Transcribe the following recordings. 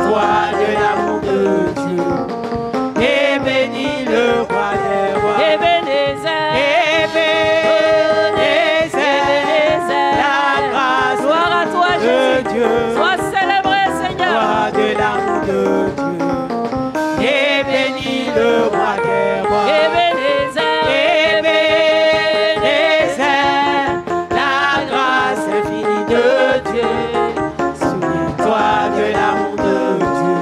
Souviens-toi de l'amour de Dieu. Et bénis le roi des rois. Ebenezer, Ebenezer, la grâce gloire à toi, de Jésus. Dieu. Sois célébré, Seigneur. Gloire de l'amour de Dieu. Et bénis le roi des rois. Ebenezer, Ebenezer, la grâce infinie de Dieu. Souviens-toi de l'amour de Dieu.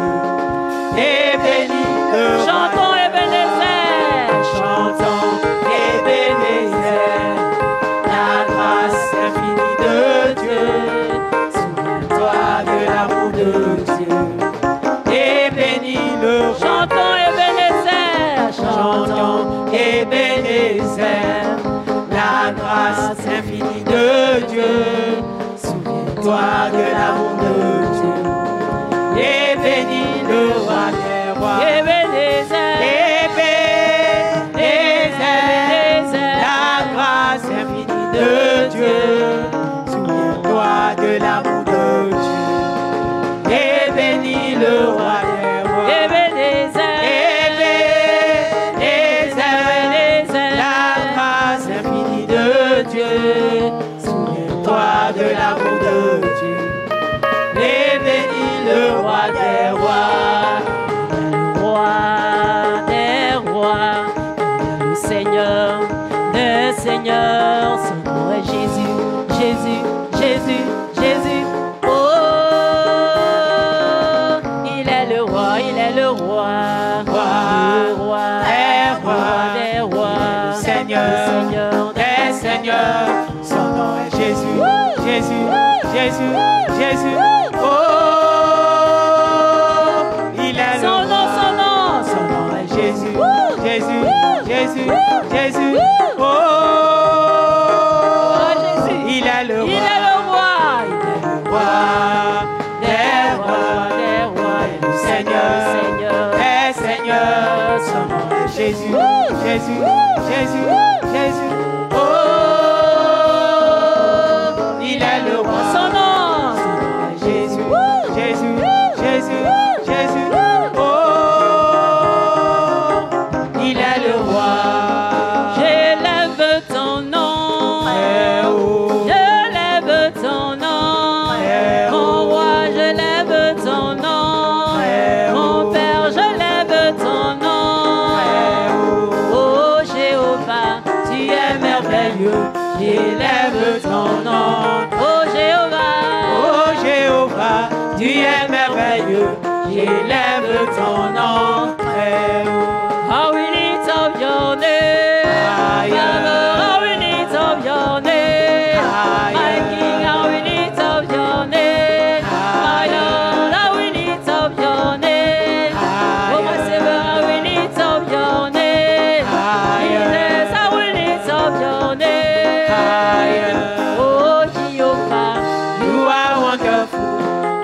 Et bénis le roi. chantons Ebenezer. Chantons Ebenezer, la grâce infinie de Dieu. Souviens-toi de l'amour de Dieu. Et bénis le roi. Chantons Ebenezer. Chantons Ebenezer, la grâce infinie de Dieu. Souviens-toi de l'amour de Dieu. Et bénis le roi des rois. Ebenezer, Ebenezer, la grâce infinie de Dieu. Souviens-toi de l'amour de Dieu. Et bénis le roi des rois. Ebenezer, Ebenezer, la grâce infinie de Dieu. Souviens-toi de l'amour de Dieu. Et bénis le roi des rois. roi des rois, le Seigneur des seigneurs, son nom est Jésus, Jésus, Jésus, Jésus. Oh, il est le roi, il est le roi, le roi des rois, Seigneur des seigneurs, son nom est Jésus, Jésus, Jésus, Jésus. Oh, il est le Son nom, roi. son nom. Son nom est Jésus, Jésus, Jésus, Jésus. Oh, Jésus. il est le roi. Il est le roi, Roi des rois, des rois, le Seigneur des seigneurs, son nom est Jésus, Jésus, Jésus, Jésus. Oh, il est le roi. Son nom. Son nom est Jésus, Jésus, Jésus, Jésus. Oh, il est le roi. J'élève ton nom, Eh oh, j'élève ton nom, eh mon oh, roi, j'élève ton nom, eh mon oh, Père, j'élève ton nom. eh oh. Oh Jéhovah, tu es merveilleux, J'élève ton nom. oh Jéhovah, Oh Jéhovah, tu es merveilleux. J'élève ton nom. Très haut. how we lift up your name, Father, how we lift up your name, my King, how we lift up your name, my Lord, how we lift up your name, oh my Savior, how we lift up your name, Jesus, how we lift up your name, oh Jehovah, You are wonderful.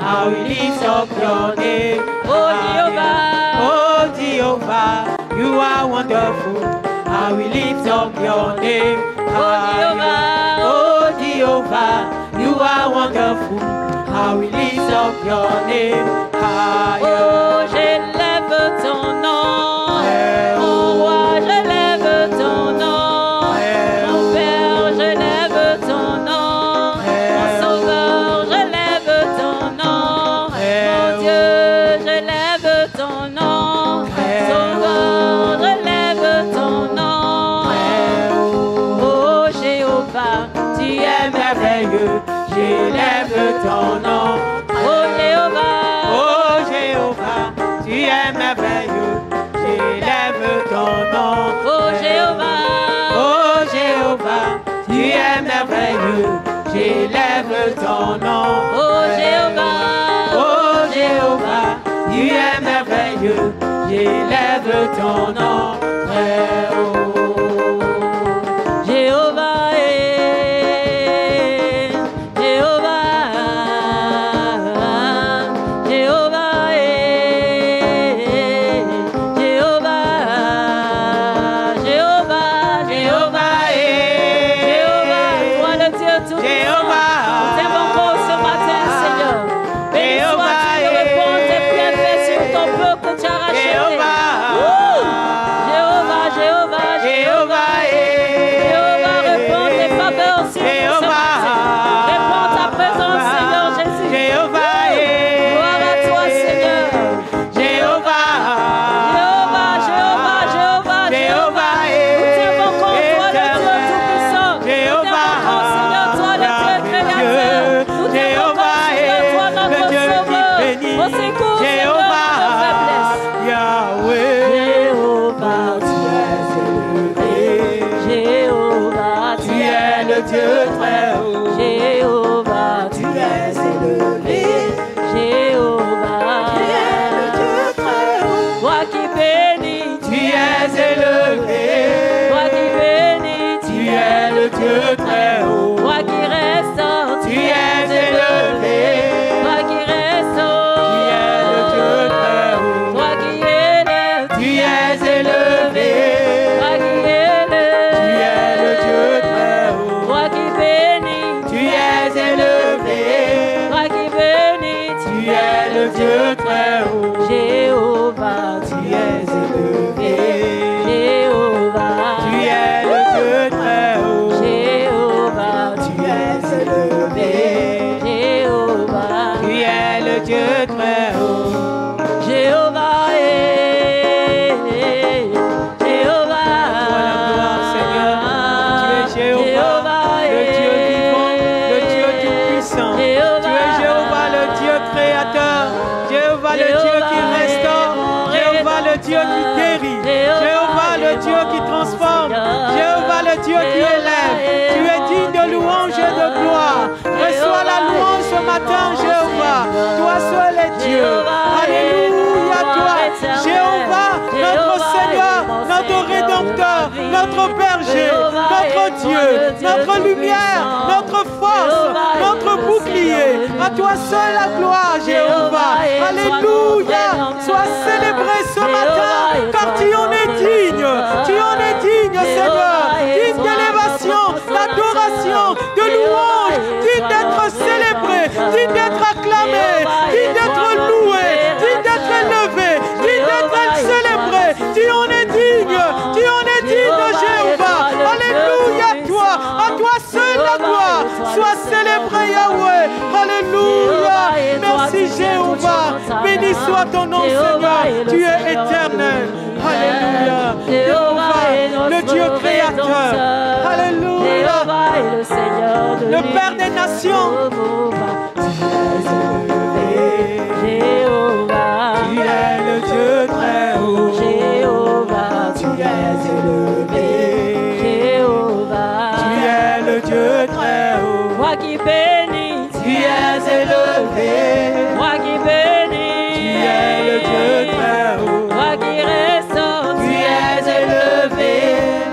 How we lift up your name. oh Jehovah, Oh Jehovah, you are wonderful. How we lift up your name. Jehovah. Oh Jehovah, you are wonderful. How we lift up your name. oh j'élève ton nom, mon roi, j'élève ton nom, mon Père, j'élève ton nom, mon Sauveur, j'élève ton nom, mon Dieu, j'élève ton nom, Sauveur, j'élève ton nom, oh Jéhovah, tu es merveilleux, J'élève ton nom. oh Jéhovah, Oh Jéhovah, tu es merveilleux. J'élève ton nom. oh Jéhovah, Oh Jéhovah, tu es merveilleux. J'élève ton nom. oh Jéhovah, Oh Jéhovah, tu es merveilleux. J'élève ton nom. Très haut. Jéhovah est, Jéhovah, Jéhovah est, Jéhovah, Jéhovah, Jéhovah est, Jéhovah, toi le Dieu tout Jéhovah. nous t'invoquons ce matin, Seigneur. Béni sois-tu de répondre tes prières secours, Jéhovah, Seigneur, de faiblesse. Yahweh, Jéhovah, tu es élevé. Jéhovah, tu es le Dieu très haut. Jéhovah, tu es élevé. Jéhovah, Tu es le Dieu très haut. toi qui bénis, Tu es élevé. toi qui bénis, Tu es le Dieu très haut. toi qui restaures, Tu es élevé. toi qui restaures, Tu es le Dieu très haut. toi qui élèves, Tu es élevé. toi qui élèves, Tu es le Dieu très haut. toi qui bénis, Tu es élevé. toi qui bénis, Tu es le Dieu très haut. Jéhovah, Tu es élevé. Jéhovah, Tu es le Dieu très haut. Jéhovah, Tu es élevé. Jéhovah, Tu es le Dieu très haut. Jéhovah, Jéhovah, Voilà, gloire, Seigneur. Tu es Jéhovah, le Dieu vivant, le Dieu tout-puissant. Tu es Jéhovah, le Dieu créateur. Jéhovah, le Dieu qui restaure. Jéhovah, le Dieu qui guérit. Jéhovah, le Dieu qui transforme. Jéhovah, le Dieu qui élève. Tu es digne de louange et de gloire. Reçois la louange ce matin, Jéhovah. Toi seul est Dieu. Alléluia, toi. Jéhovah, notre Seigneur, notre Rédempteur, notre berger, notre Dieu, notre lumière, notre force, notre bouclier. À toi seul la gloire, Jéhovah. Alléluia. Sois célébré ce matin, car tu en es digne. Tu en es digne, Seigneur. Digne d'élévation, d'adoration, de louange. Digne d'être célébré, digne d'être acclamé, digne d'être loué, digne d'être élevé, digne d'être célébré. Tu en es digne, tu en es digne, Jéhovah. Alléluia, à toi seul la gloire. Sois célébré, Yahweh. Alléluia. Merci, Jéhovah. Béni soit ton nom, Seigneur. Tu es éternel. Alléluia. Jéhovah, le Dieu créateur. Alléluia. Le Père des nations. Jéhovah, Tu es le Dieu très haut. Jéhovah, Tu es élevé. Jéhovah, Tu es le Dieu très haut. toi qui bénis, Tu es élevé. toi qui bénis, Tu es le Dieu très haut. toi qui restaures, Tu es élevé.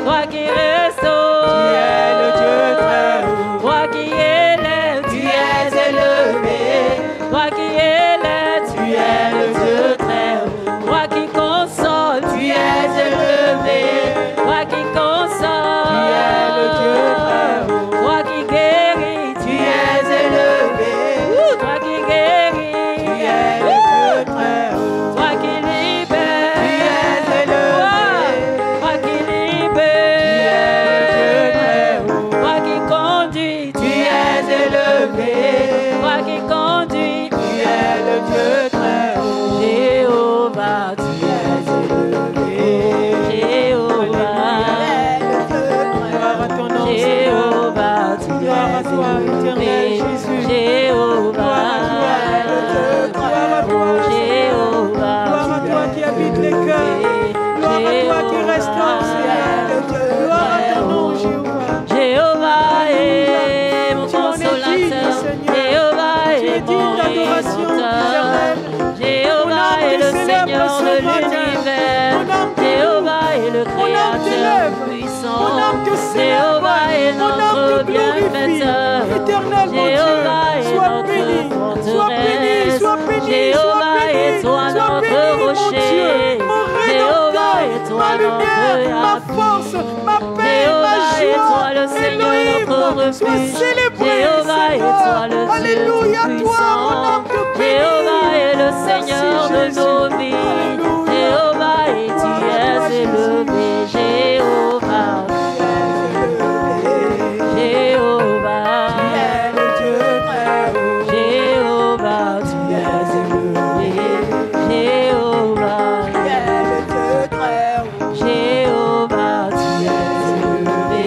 toi qui restaures, Tu es le Dieu très haut. toi qui élèves, Tu es élevé. toi qui élèves, Tu es le Dieu très haut. toi qui consoles, Tu es élevé. toi qui consoles, Tu es le Dieu très haut. toi qui guéris, Tu es élevé. toi qui guéris, Tu es le Dieu très haut. toi qui libères, Tu es élevé. toi qui Tu es libères, le Dieu très haut. toi qui conduis, Tu es élevé. toi qui conduis, Tu es le Dieu très haut. Jéhovah, tu es élevé. Gloire à ton nom, Seigneur. Jéhovah, tu Gloire à toi, éternel es Jésus. Jéhovah, Gloire à toi. Gloire à toi. Jéhovah, Gloire à toi qui habites les cœurs. Gloire à toi qui restaure, Seigneur. Gloire à ton nom, Jéhovah. Jéhovah est mon Tu en es digne, consolateur, Seigneur. Jéhovah Tu es est digne mon d'adoration rédempteur, éternelle. Jéhovah Mon âme est te le célèbre Seigneur ce de matin. l'univers, Mon âme te Jéhovah est le Mon âme Créateur t'élève. puissant, Mon âme te célèbre. Jéhovah est Mon âme notre te glorifie. bienfaiteur, Éternel, mon Jéhovah Dieu, est sois notre béni. Sois béni, forteresse, sois béni, Jéhovah sois béni. est toi Sois notre béni, mon rocher, Dieu, mon Jéhovah Rédempteur, est toi ma lumière, notre ma appui. force, ma paix, Jéhovah ma est joie. toi le Seigneur notre Elohim, sois refuge. célébré, Jéhovah est Seigneur. toi le Dieu Alléluia, toi, mon tout-puissant. âme te bénit. Jéhovah est le Seigneur Merci, de Jésus. nos vies. Alléluia. Jéhovah et tu Gloire à toi, es élevé. Jéhovah, Jéhovah, Tu es le Dieu très haut. Jéhovah, tu es élevé. Jéhovah, Tu es le Dieu très haut. Jéhovah, tu es élevé.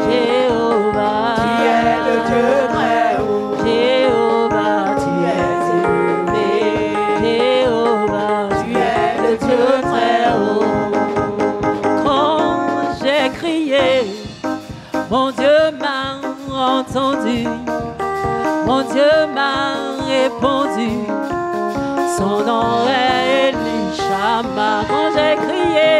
Jéhovah, Tu es le Dieu très haut. Jéhovah, tu es élevé. entendu. Mon Dieu m'a répondu. Son nom est Elishama. Quand j'ai crié,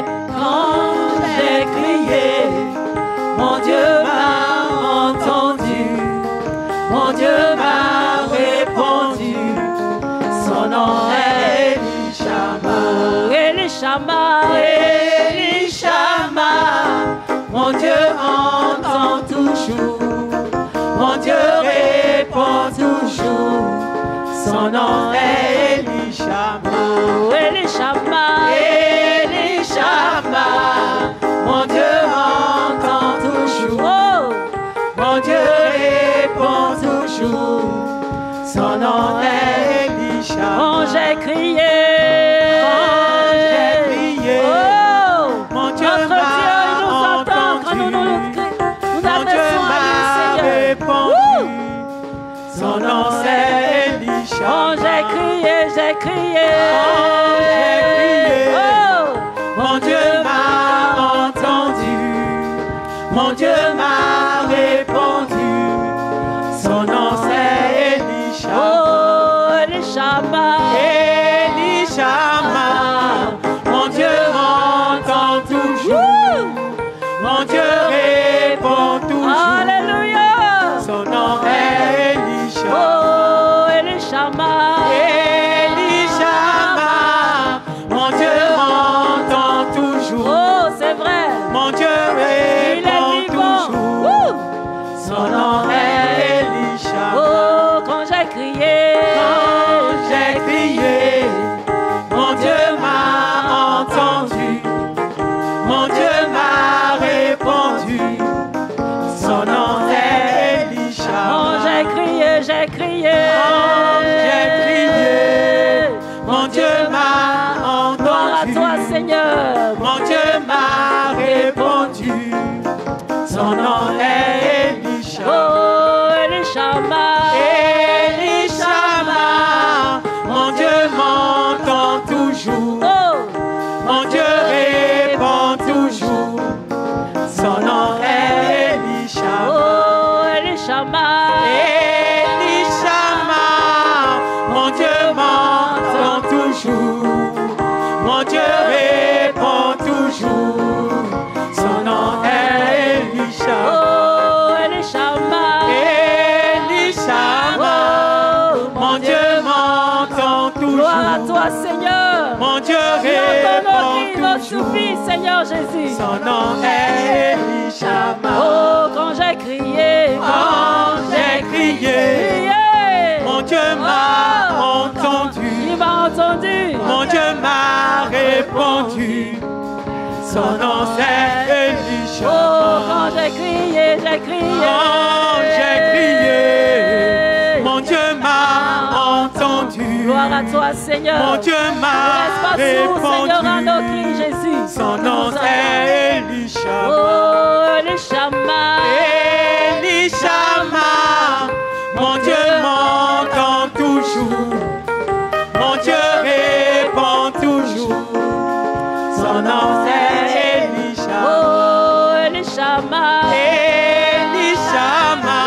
mon Dieu m'a entendu. Mon Dieu m'a répondu. Son nom est Elishama. Elishama, Elishama. Mon Dieu entend toujours. Mon Dieu répond toujours. Son nom est Elishama. Elishama, Elishama. Mon Dieu entend toujours. Mon Dieu répond toujours. Son nom est Elishama. Quand j'ai crié, mon Dieu m'a entendu. Mon Dieu m'a répondu. Son nom c'est Elishama. Quand j'ai crié, mon Dieu m'a entendu. Mon Dieu m'a répondu. Son nom c'est Elishama. Oh, Elishama. Elishama. Mon Dieu m'entend toujours. Mon Dieu répond toujours. Alléluia. Son nom est Elishama. Oh, Elishama. Elishama. Mon Dieu m'entend toujours. Oh, c'est vrai. Mon Dieu répond toujours. Son nom est Elishama. Oh, quand j'ai crié, mon Dieu m'a entendu. Mon Dieu m'a répondu. Son nom est Elishama. Quand j'ai crié, mon Dieu m'a entendu. Gloire à toi, Seigneur. Mon Dieu m'a répondu. Son nom est Elishama. Oh, Elishama. Elishama. Mon Dieu m'entend toujours. Oh. Mon Dieu répond toujours. Son nom est Elishama. Oh, Elishama. Elishama. Mon Dieu m'entend toujours. Mon Dieu répond toujours. Son nom est Elishama. Oh, Elishama. Elishama. Oh, mon Dieu m'entend toujours. Gloire à toi, Seigneur. Mon Dieu répond toujours. Seigneur Jésus. Son nom est Elishama. Oh, quand j'ai crié, mon Dieu m'a entendu. Il m'a entendu. Mon Dieu m'a répondu. Son nom c'est Elishama. Oh, quand j'ai crié, mon Dieu m'a entendu. Gloire à toi, Seigneur. Mon Dieu m'a répondu. Seigneur, à nos cris, Jésus. Son nom c'est Elishama. Oh, Elishama. Elishama. Mon Dieu m'entend toujours. Mon Dieu répond toujours. Son nom c'est Elishama. Oh, Elishama. Elishama.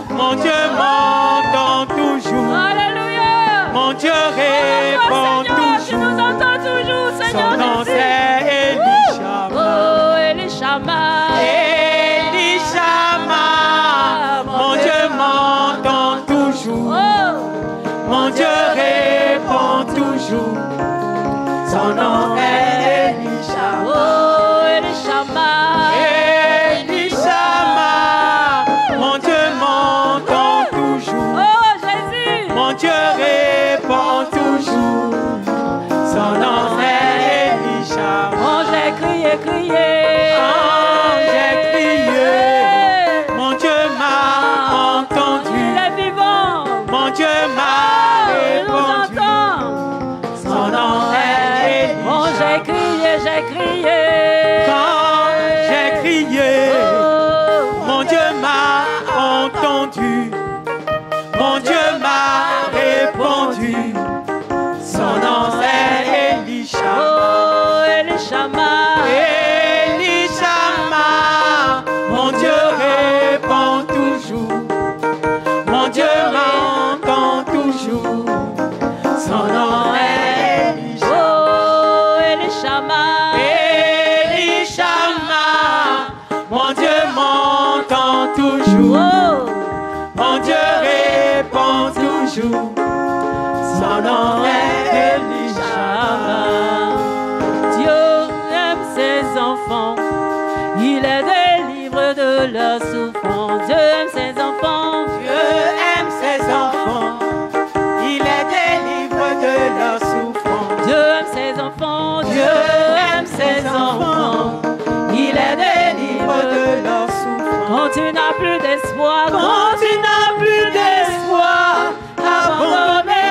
Mon Dieu m'entend toujours. Alléluia. Mon Dieu répond toujours. Tu nous entends toujours, Seigneur. Son nom c'est Elishama. Oh, Elishama. Elishama. Mon Dieu m'entend toujours. Mon Dieu répond toujours. Son nom est Elishama. Oh, Elishama. Elishama. Mon Dieu m'entend toujours. Oh, Jésus. Mon Dieu répond toujours. Son nom est Elishama. Oh, j'ai crié. Oh, j'ai crié. Mon Dieu m'a entendu. Il est vivant. Mon Dieu m'a répondu. Son nom est Elishama. jour, son nom est Elie-Shama. Dieu aime ses enfants, il les délivre de leur souffrance. Dieu aime ses enfants, Dieu aime ses enfants, il les délivre de leur souffrance. Dieu aime ses enfants, Dieu aime ses enfants, il les délivre de leur souffrance. Quand tu n'as plus d'espoir, Quand tu n'as plus d'espoir, abandonné,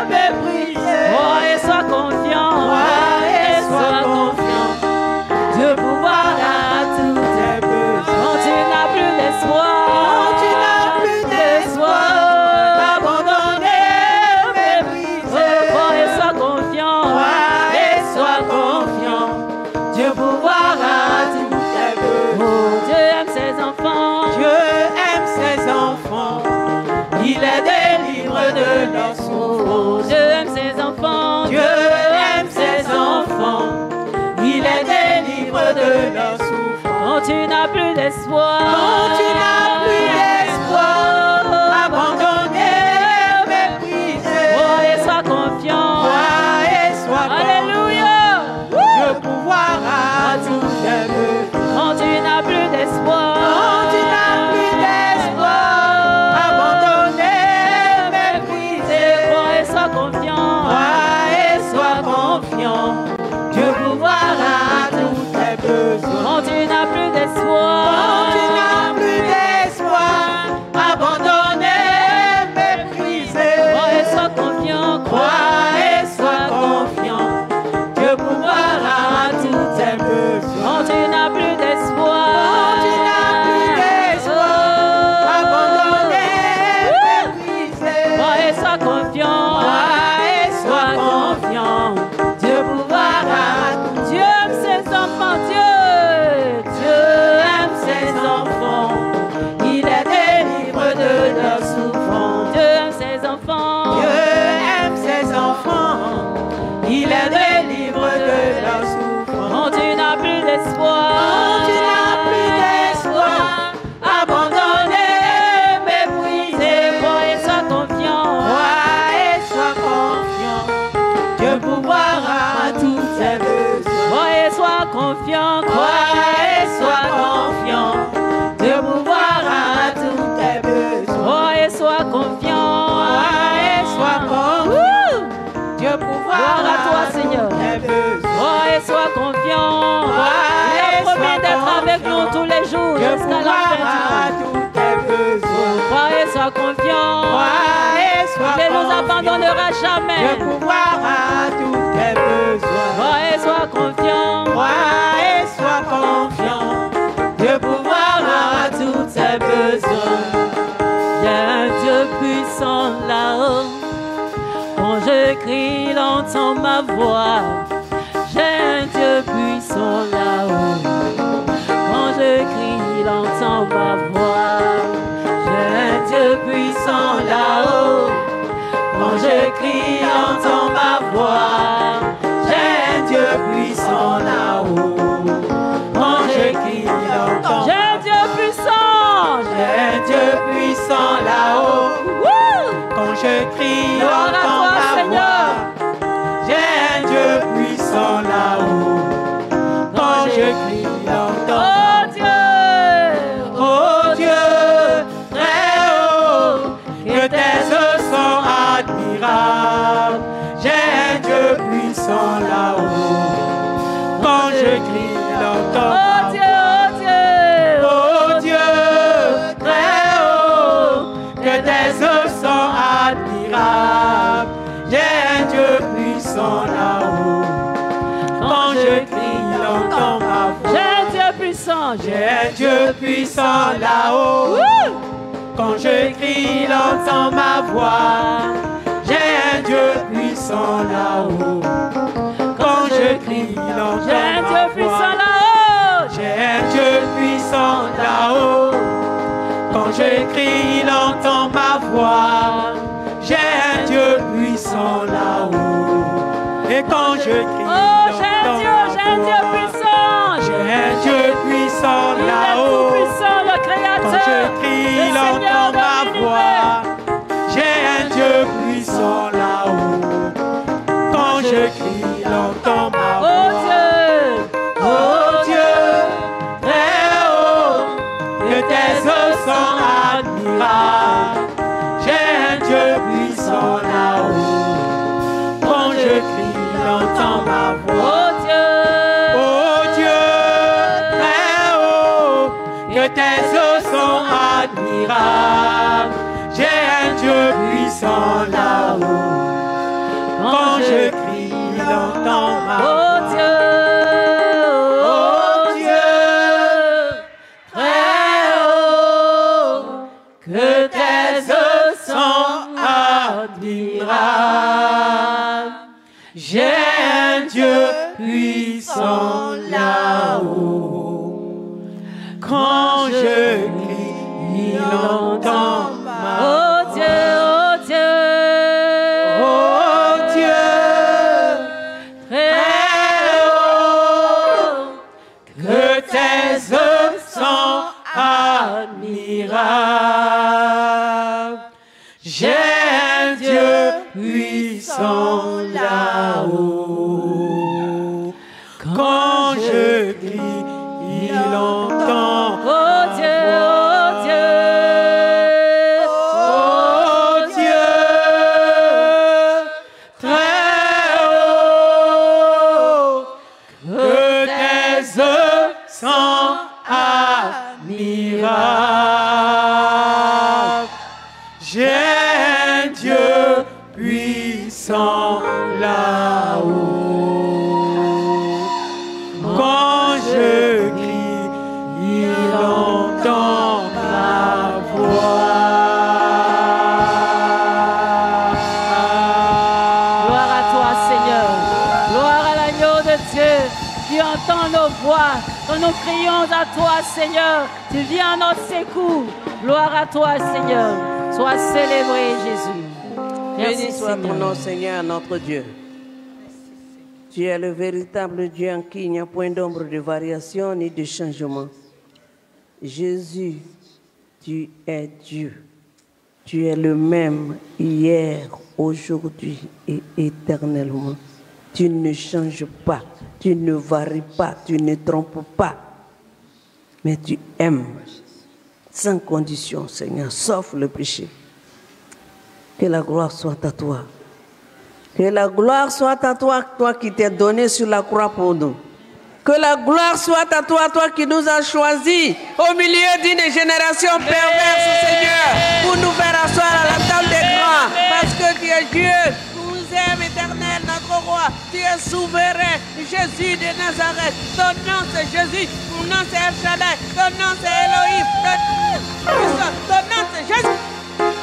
méprisé, crois et sois confiant, crois et sois confiant, Dieu pourvoira tous tes besoins. Quand tu n'as plus d'espoir, quand tu n'as plus d'espoir, abandonné, méprisé, crois et sois confiant, crois et sois confiant, Dieu pourvoira tous tes besoins. Dieu aime ses enfants, Dieu aime ses enfants, il les délivre de leur souffrance. Dieu aime ses enfants, Dieu aime ses enfants, il les délivre de leur souffrance. quand tu n'as plus d'espoir, Quand tu n'as plus d'espoir, abandonné, méprisé, crois et sois confiant, crois et sois confiant, alléluia. Dieu pourvoira tous tes besoins. Quand tu n'as plus d'espoir, Quand tu n'as plus d'espoir, abandonné, méprisé, crois et sois confiant, crois et sois confiant, Dieu pourvoira tous tes besoins. quand tu n'as plus d'espoir, Quand tu n'as plus d'espoir, abandonné, méprisé, crois et sois confiant, crois et sois confiant, Dieu pourvoira tous tes besoins. quand tu n'as plus d'espoir, Quand tu n'as plus d'espoir, abandonné, méprisé, crois et sois confiant, crois et sois confiant, Dieu pourvoira tous. Dieu aime ses enfants, Dieu aime ses enfants, il les délivre de leur souffrance. Dieu aime ses enfants, Dieu aime ses enfants, il les délivre de leur souffrance. quand tu n'as plus d'espoir, Quand tu n'as plus d'espoir, abandonné, méprisé, crois et sois confiant, crois et sois confiant, Dieu pourvoira tous tes besoins. crois et sois confiant, Crois et sois confiant, Dieu pourvoira tous tes besoins. crois et sois confiant, Crois et sois confiant, Dieu pourvoira Gloire à toi, Seigneur. tous tes besoins. crois et sois confiant, il a promis d'être avec nous tous les jours Dieu jusqu'à la fin pourvoira du monde. tous tes besoins. Crois et sois confiant, Crois et sois il ne nous confiant, abandonnera jamais. Dieu pourvoira tous tes besoins. Crois et sois confiant, Crois et sois confiant, Dieu pourvoira tous tes besoins. il y a un Dieu puissant là-haut. Quand je crie, il entend ma voix. J'ai un Dieu puissant là-haut. Quand je crie, il entend ma voix. J'ai un Dieu puissant là-haut. Quand je crie, il entend ma voix. J'ai un Dieu puissant là-haut. Quand je crie, il entend. J'ai un Dieu puissant. J'ai un Dieu puissant là-haut. Wouh! Quand je crie, il Gloire à entend toi, ma Seigneur. voix. J'ai un Dieu puissant là-haut. Quand je crie, il entend. Oh Dieu! Oh Dieu, très haut, que tes œuvres sont admirables. J'ai un Dieu puissant là-haut. Quand je crie, il entend. Oh Dieu! Oh Dieu! Oh Dieu, très haut, que tes œuvres sont admirables. J'ai un Dieu puissant là-haut. Quand je crie, il entend ma voix. J'ai un Dieu puissant. J'ai un Dieu puissant là-haut. Wouh! Quand je crie, il entend ma voix. J'ai un Dieu puissant là-haut. Quand je crie, il entend J'ai un ma Dieu voix. puissant là-haut. J'ai un Dieu puissant là-haut. Quand je crie, il entend ma voix. J'ai un Dieu puissant là-haut. Et quand je crie, Oh, il j'ai un entend Dieu, ma j'ai un Dieu voix. puissant. J'ai un Dieu puissant Il est là-haut. tout puissant, le Quand Créateur. je crie, le il Seigneur entend de ma l'univers. voix. J'ai un Dieu puissant là-haut. Quand je crie, entends ma voix. Oh Dieu, très haut, que tes eaux sont admirables. J'ai un Dieu puissant là-haut. Quand je crie, entends ma voix. Oh Dieu, très haut, que tes eaux sont admirables. J'ai un Dieu puissant là-haut. Quand je crie, il entend ma voix. Oh Dieu, très haut, que tes eaux sont admirables. J'ai un Dieu puissant là-haut. Quand je crie, il entend ma voix. J'ai un Dieu puissant là-haut. Quand je crie, il entend. Oh Dieu, très haut, que tes œuvres sont admirables. J'ai un Dieu puissant là-haut. Quand je crie, il entend ma voix. Gloire à toi, Seigneur. Gloire à l'agneau de Dieu qui entend nos voix. Quand nous crions à toi, Seigneur, tu viens à notre secours. Gloire à toi, Seigneur. Sois célébré, Jésus. Béni soit ton nom, Seigneur, notre Dieu. Tu es le véritable Dieu en qui il n'y a point d'ombre de variation ni de changement. Jésus, tu es Dieu. Tu es le même hier, aujourd'hui et éternellement. Tu ne changes pas, tu ne varies pas, tu ne trompes pas. Mais tu aimes sans condition, Seigneur, sauf le péché. Que la gloire soit à toi. Que la gloire soit à toi, toi qui t'es donné sur la croix pour nous. Que la gloire soit à toi, toi qui nous as choisis au milieu d'une génération perverse, Seigneur, pour nous faire asseoir à la table des grands. Parce que tu es Dieu, tu nous aimes, éternel, notre roi. Tu es souverain, Jésus de Nazareth. Ton nom c'est Jésus, ton nom c'est El Shaddai, ton nom c'est Elohim, ton nom c'est Jésus.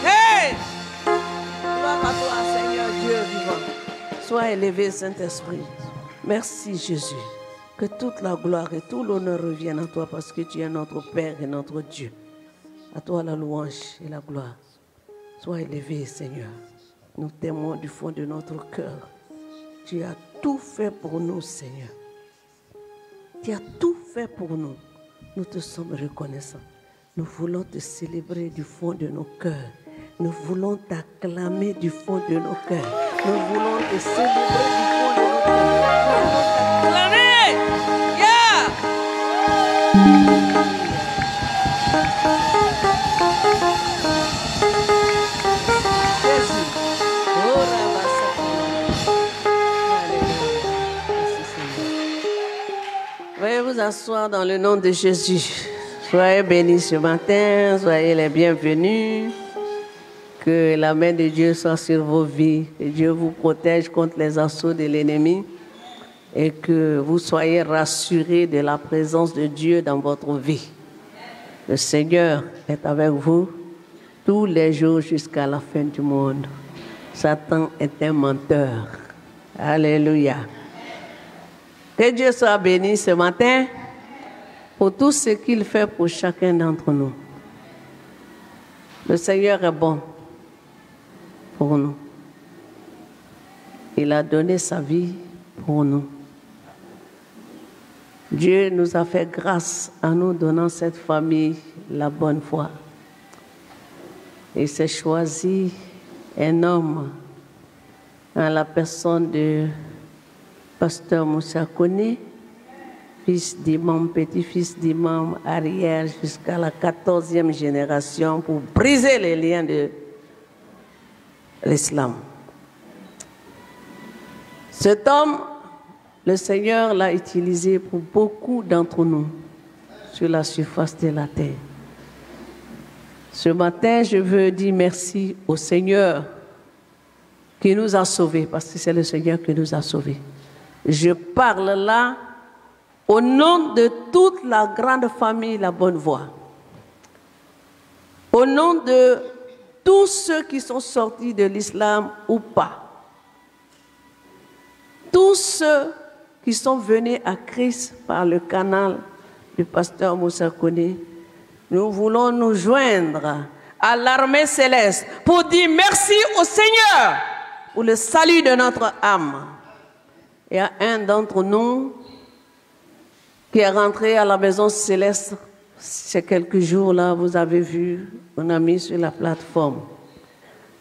Hey! Gloire à toi, Seigneur Dieu vivant. Sois élevé, Saint-Esprit. Merci, Jésus. Que toute la gloire et tout l'honneur reviennent à toi parce que tu es notre Père et notre Dieu. À toi la louange et la gloire. Sois élevé, Seigneur. Nous t'aimons du fond de notre cœur. Tu as tout fait pour nous, Seigneur. Tu as tout fait pour nous. Nous te sommes reconnaissants. Nous voulons te célébrer du fond de nos cœurs. Nous voulons t'acclamer du fond de nos cœurs. Nous voulons te célébrer du fond de nos cœurs. T'acclamer! Yeah! Jésus. Oh, veuillez vous asseoir dans le nom de Jésus. Soyez bénis ce matin, soyez les bienvenus. Que la main de Dieu soit sur vos vies, que Dieu vous protège contre les assauts de l'ennemi et que vous soyez rassurés de la présence de Dieu dans votre vie. Le Seigneur est avec vous tous les jours jusqu'à la fin du monde. Satan est un menteur. Alléluia. Que Dieu soit béni ce matin pour tout ce qu'il fait pour chacun d'entre nous. Le Seigneur est bon pour nous. Il a donné sa vie pour nous. Dieu nous a fait grâce en nous donnant cette famille la bonne foi. Il s'est choisi un homme en la personne de Pasteur Moussa Kone, fils d'imam, petit-fils d'imam, arrière jusqu'à la 14e génération pour briser les liens de l'islam. Cet homme, le Seigneur l'a utilisé pour beaucoup d'entre nous sur la surface de la terre. Ce matin, je veux dire merci au Seigneur qui nous a sauvés, parce que c'est le Seigneur qui nous a sauvés. Je parle là au nom de toute la grande famille La Bonne Voie, au nom de tous ceux qui sont sortis de l'islam ou pas, tous ceux qui sont venus à Christ par le canal du pasteur Moussa Kone. Nous voulons nous joindre à l'armée céleste pour dire merci au Seigneur pour le salut de notre âme. Il y a un d'entre nous qui est rentré à la maison céleste ces quelques jours-là, vous avez vu, on a mis sur la plateforme.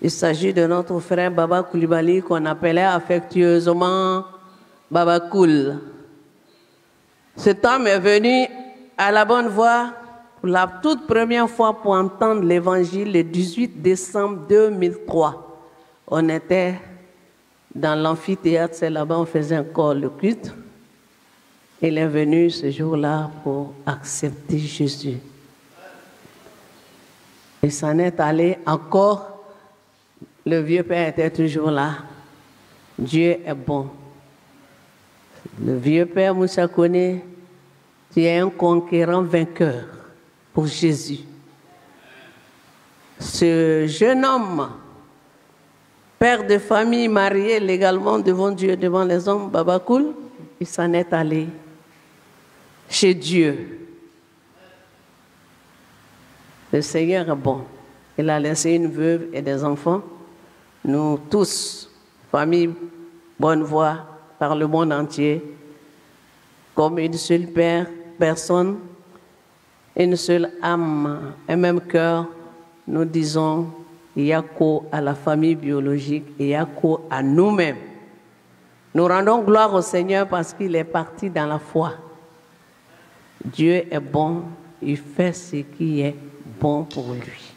Il s'agit de notre frère Baba Koulibaly qu'on appelait affectueusement Baba Koul. Cet homme est venu à La Bonne Voie pour la toute première fois pour entendre l'évangile le 18 décembre 2003. On était dans l'amphithéâtre, c'est là-bas on faisait encore le culte. Il est venu ce jour-là pour accepter Jésus. Et s'en est allé encore. Le vieux père était toujours là. Dieu est bon. Le vieux père Moussa Kone, tu es un conquérant vainqueur pour Jésus. Ce jeune homme, père de famille, marié légalement devant Dieu, devant les hommes, Baba Koul, il s'en est allé chez Dieu. Le Seigneur est bon. Il a laissé une veuve et des enfants. Nous tous, famille Bonne Voie, par le monde entier, comme une seule personne, une seule âme, un même cœur, nous disons Yako à la famille biologique et Yako à nous-mêmes. Nous rendons gloire au Seigneur parce qu'il est parti dans la foi. Dieu est bon, il fait ce qui est bon pour lui.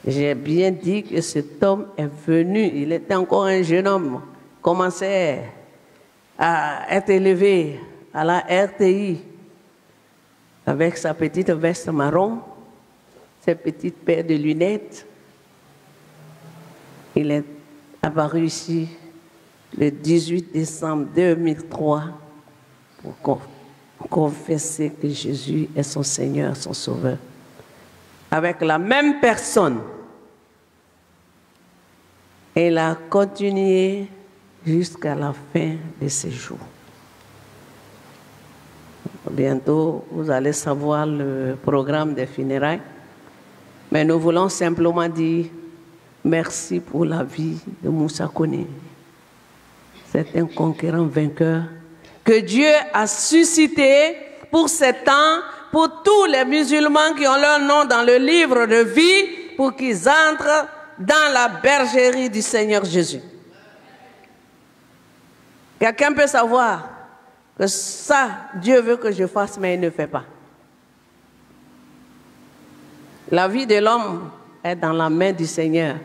J'ai bien dit que cet homme est venu, il était encore un jeune homme, commençait à être élevé à la RTI avec sa petite veste marron, ses petites paires de lunettes. Il est apparu ici le 18 décembre 2003 pour confesser que Jésus est son Seigneur, son Sauveur. Avec la même personne, il a continué jusqu'à la fin de ses jours. Bientôt, vous allez savoir le programme des funérailles, mais nous voulons simplement dire merci pour la vie de Moussa Kone. C'est un conquérant vainqueur que Dieu a suscité pour ces temps, pour tous les musulmans qui ont leur nom dans le livre de vie, pour qu'ils entrent dans la bergerie du Seigneur Jésus. Quelqu'un peut savoir que ça, Dieu veut que je fasse, mais il ne fait pas. La vie de l'homme est dans la main du Seigneur.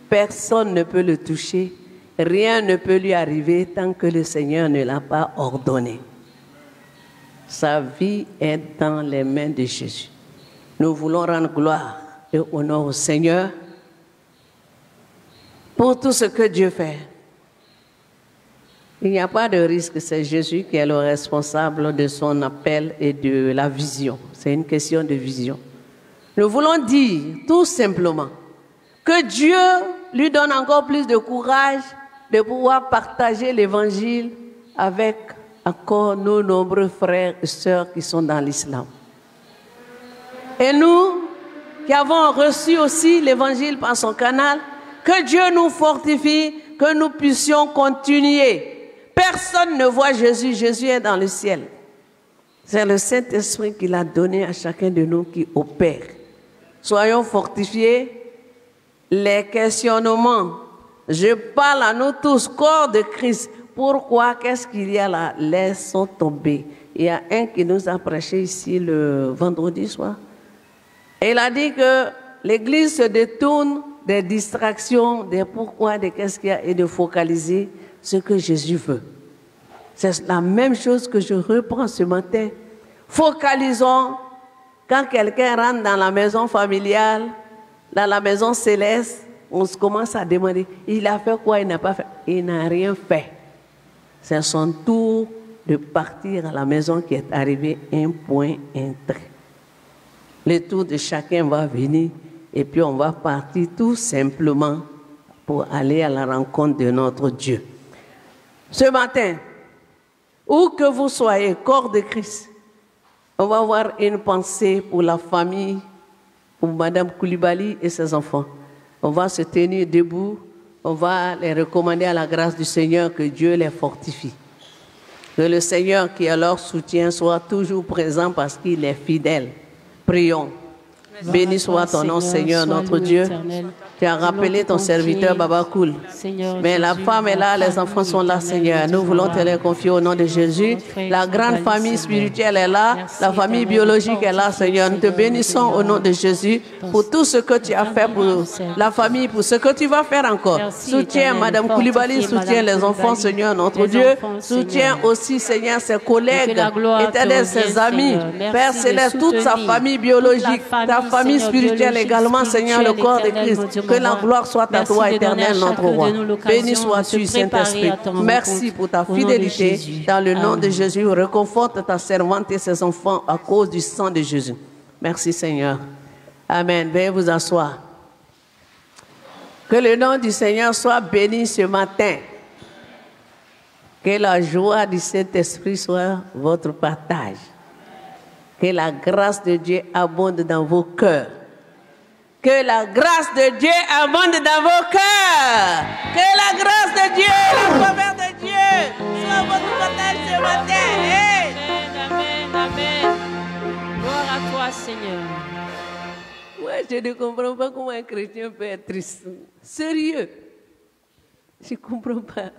Personne ne peut le toucher. Rien ne peut lui arriver tant que le Seigneur ne l'a pas ordonné. Sa vie est dans les mains de Jésus. Nous voulons rendre gloire et honneur au Seigneur pour tout ce que Dieu fait. Il n'y a pas de risque, c'est Jésus qui est le responsable de son appel et de la vision. C'est une question de vision. Nous voulons dire tout simplement que Dieu lui donne encore plus de courage de pouvoir partager l'évangile avec encore nos nombreux frères et sœurs qui sont dans l'islam. Et nous, qui avons reçu aussi l'évangile par son canal, que Dieu nous fortifie, que nous puissions continuer. Personne ne voit Jésus, Jésus est dans le ciel. C'est le Saint-Esprit qui l'a donné à chacun de nous qui opère. Soyons fortifiés, les questionnements, Je parle à nous tous, corps de Christ. Pourquoi? Qu'est-ce qu'il y a là? Laissons tomber. Il y a un qui nous a prêché ici le vendredi soir. Et il a dit que l'Église se détourne des distractions, des pourquoi, des qu'est-ce qu'il y a, et de focaliser ce que Jésus veut. C'est la même chose que je reprends ce matin. Focalisons quand quelqu'un rentre dans la maison familiale, dans la maison céleste, on se commence à demander, il a fait quoi, il n'a pas fait? Il n'a rien fait. C'est son tour de partir à la maison qui est arrivé, un point, un trait. Le tour de chacun va venir et puis on va partir tout simplement pour aller à la rencontre de notre Dieu. Ce matin, où que vous soyez, corps de Christ, on va avoir une pensée pour la famille, pour Madame Koulibaly et ses enfants. On va se tenir debout, on va les recommander à la grâce du Seigneur, que Dieu les fortifie. Que le Seigneur qui est leur soutien soit toujours présent parce qu'il est fidèle. Prions. Béni soit ton nom, Seigneur, notre Dieu. Tu as rappelé ton serviteur Baba Koul. Mais la femme est là, les enfants sont là, Seigneur. Nous voulons te les confier au nom de Jésus. La grande famille spirituelle est là. La famille biologique est là, Seigneur. Nous te bénissons au nom de Jésus pour tout ce que tu as fait pour la famille, pour ce que tu vas faire encore. Soutiens Madame Koulibaly, soutiens les enfants, Seigneur, notre Dieu. Soutiens aussi, Seigneur, ses collègues, éternels, ses amis. Père Céleste, toute sa famille biologique, ta famille spirituelle également, Seigneur, le corps de Christ. Que la gloire soit à toi, éternel, notre roi. Béni sois-tu, Saint-Esprit. Merci pour ta fidélité. Dans le nom de Jésus, réconforte ta servante et ses enfants à cause du sang de Jésus. Merci, Seigneur. Amen. Veuillez vous asseoir. Que le nom du Seigneur soit béni ce matin. Que la joie du Saint-Esprit soit votre partage. Que la grâce de Dieu abonde dans vos cœurs. Que la grâce de Dieu abonde dans vos cœurs. Que la grâce de Dieu, la faveur de Dieu soit votre partage ce matin. Hey. Amen, amen. Gloire à toi, Seigneur. Ouais, je ne comprends pas comment un chrétien peut être triste. Sérieux. Je ne comprends pas.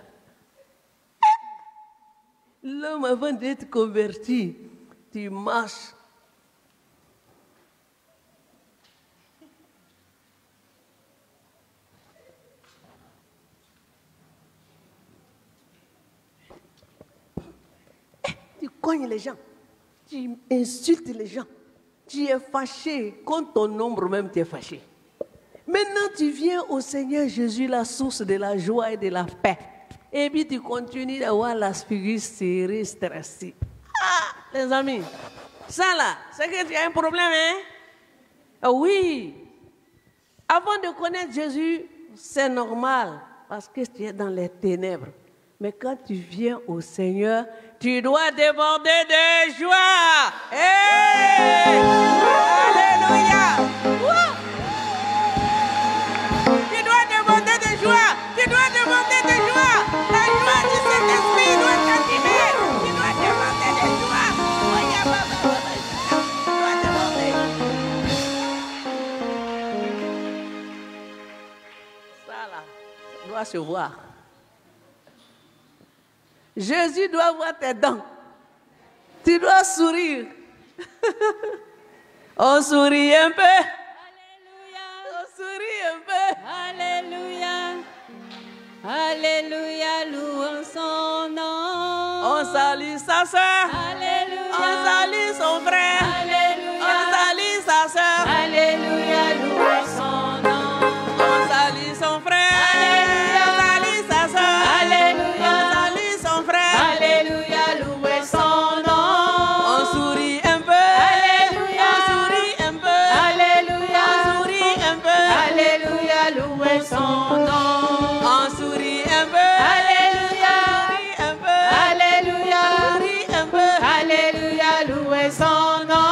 L'homme, avant d'être converti, tu marches. Tu cognes les gens, tu insultes les gens, tu es fâché, contre ton ombre même tu es fâché. Maintenant tu viens au Seigneur Jésus, la source de la joie et de la paix. Et puis tu continues d'avoir la figure serrée, stressée. Ah, les amis, ça là, c'est que tu as un problème, hein? Ah oui. Avant de connaître Jésus, c'est normal, parce que tu es dans les ténèbres. Mais quand tu viens au Seigneur, tu dois déborder de joie. Hey! Alléluia! Tu dois déborder de joie. Tu dois déborder de joie. La joie du Saint-Esprit doit t'animer. Tu dois déborder de joie. Tu dois déborder. Ça là, doit se voir. Jésus doit voir tes dents. Tu dois sourire. On sourit un peu. Alléluia. On sourit un peu. Alléluia. Alléluia. Louons son nom. On salue sa soeur. Alléluia. On salue son frère. Alléluia. On salue sa soeur. Alléluia. Louons son nom. On salue son frère. Alléluia. On salue sa soeur. Alléluia. On salue son frère. Alléluia. Louez son nom. On sourit un peu. Alléluia. On sourit un peu. Alléluia. On sourit un peu. Alléluia. Louez son nom. On sourit un peu. Alléluia. Un peu. Alléluia. Souris un peu. Alléluia. Louez son nom.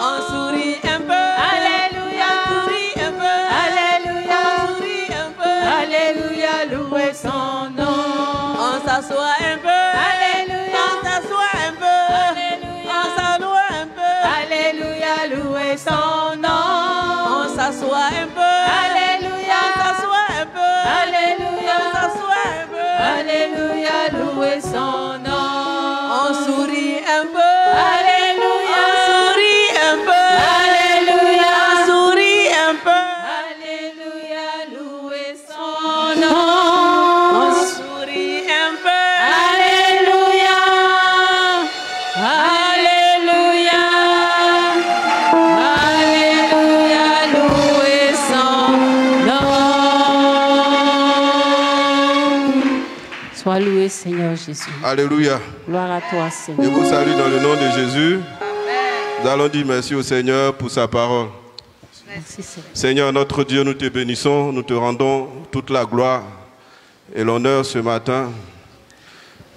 On sourit un peu. Alléluia. Souris un peu. Alléluia. Souris un peu. Alléluia. Louez son nom. On s'assoit un peu. Alléluia. On s'assoit un peu. Alléluia. On s'assoit un peu. Alléluia. Louez son nom. On s'assoit un peu. Alléluia. On s'assoit un peu. Alléluia. louer son nom. On sourit un peu. Alléluia. On sourit un peu. Alléluia. On sourit un peu. Alléluia, louer son nom. On sourit un peu. Alléluia. Alléluia. Alléluia, louer son nom. Sois loué, Seigneur Jésus. Alléluia. Gloire à toi, Je Seigneur. vous salue dans le nom de Jésus. Nous allons dire merci au Seigneur pour sa parole. Merci, Seigneur. Seigneur, notre Dieu, nous te bénissons, nous te rendons toute la gloire et l'honneur ce matin.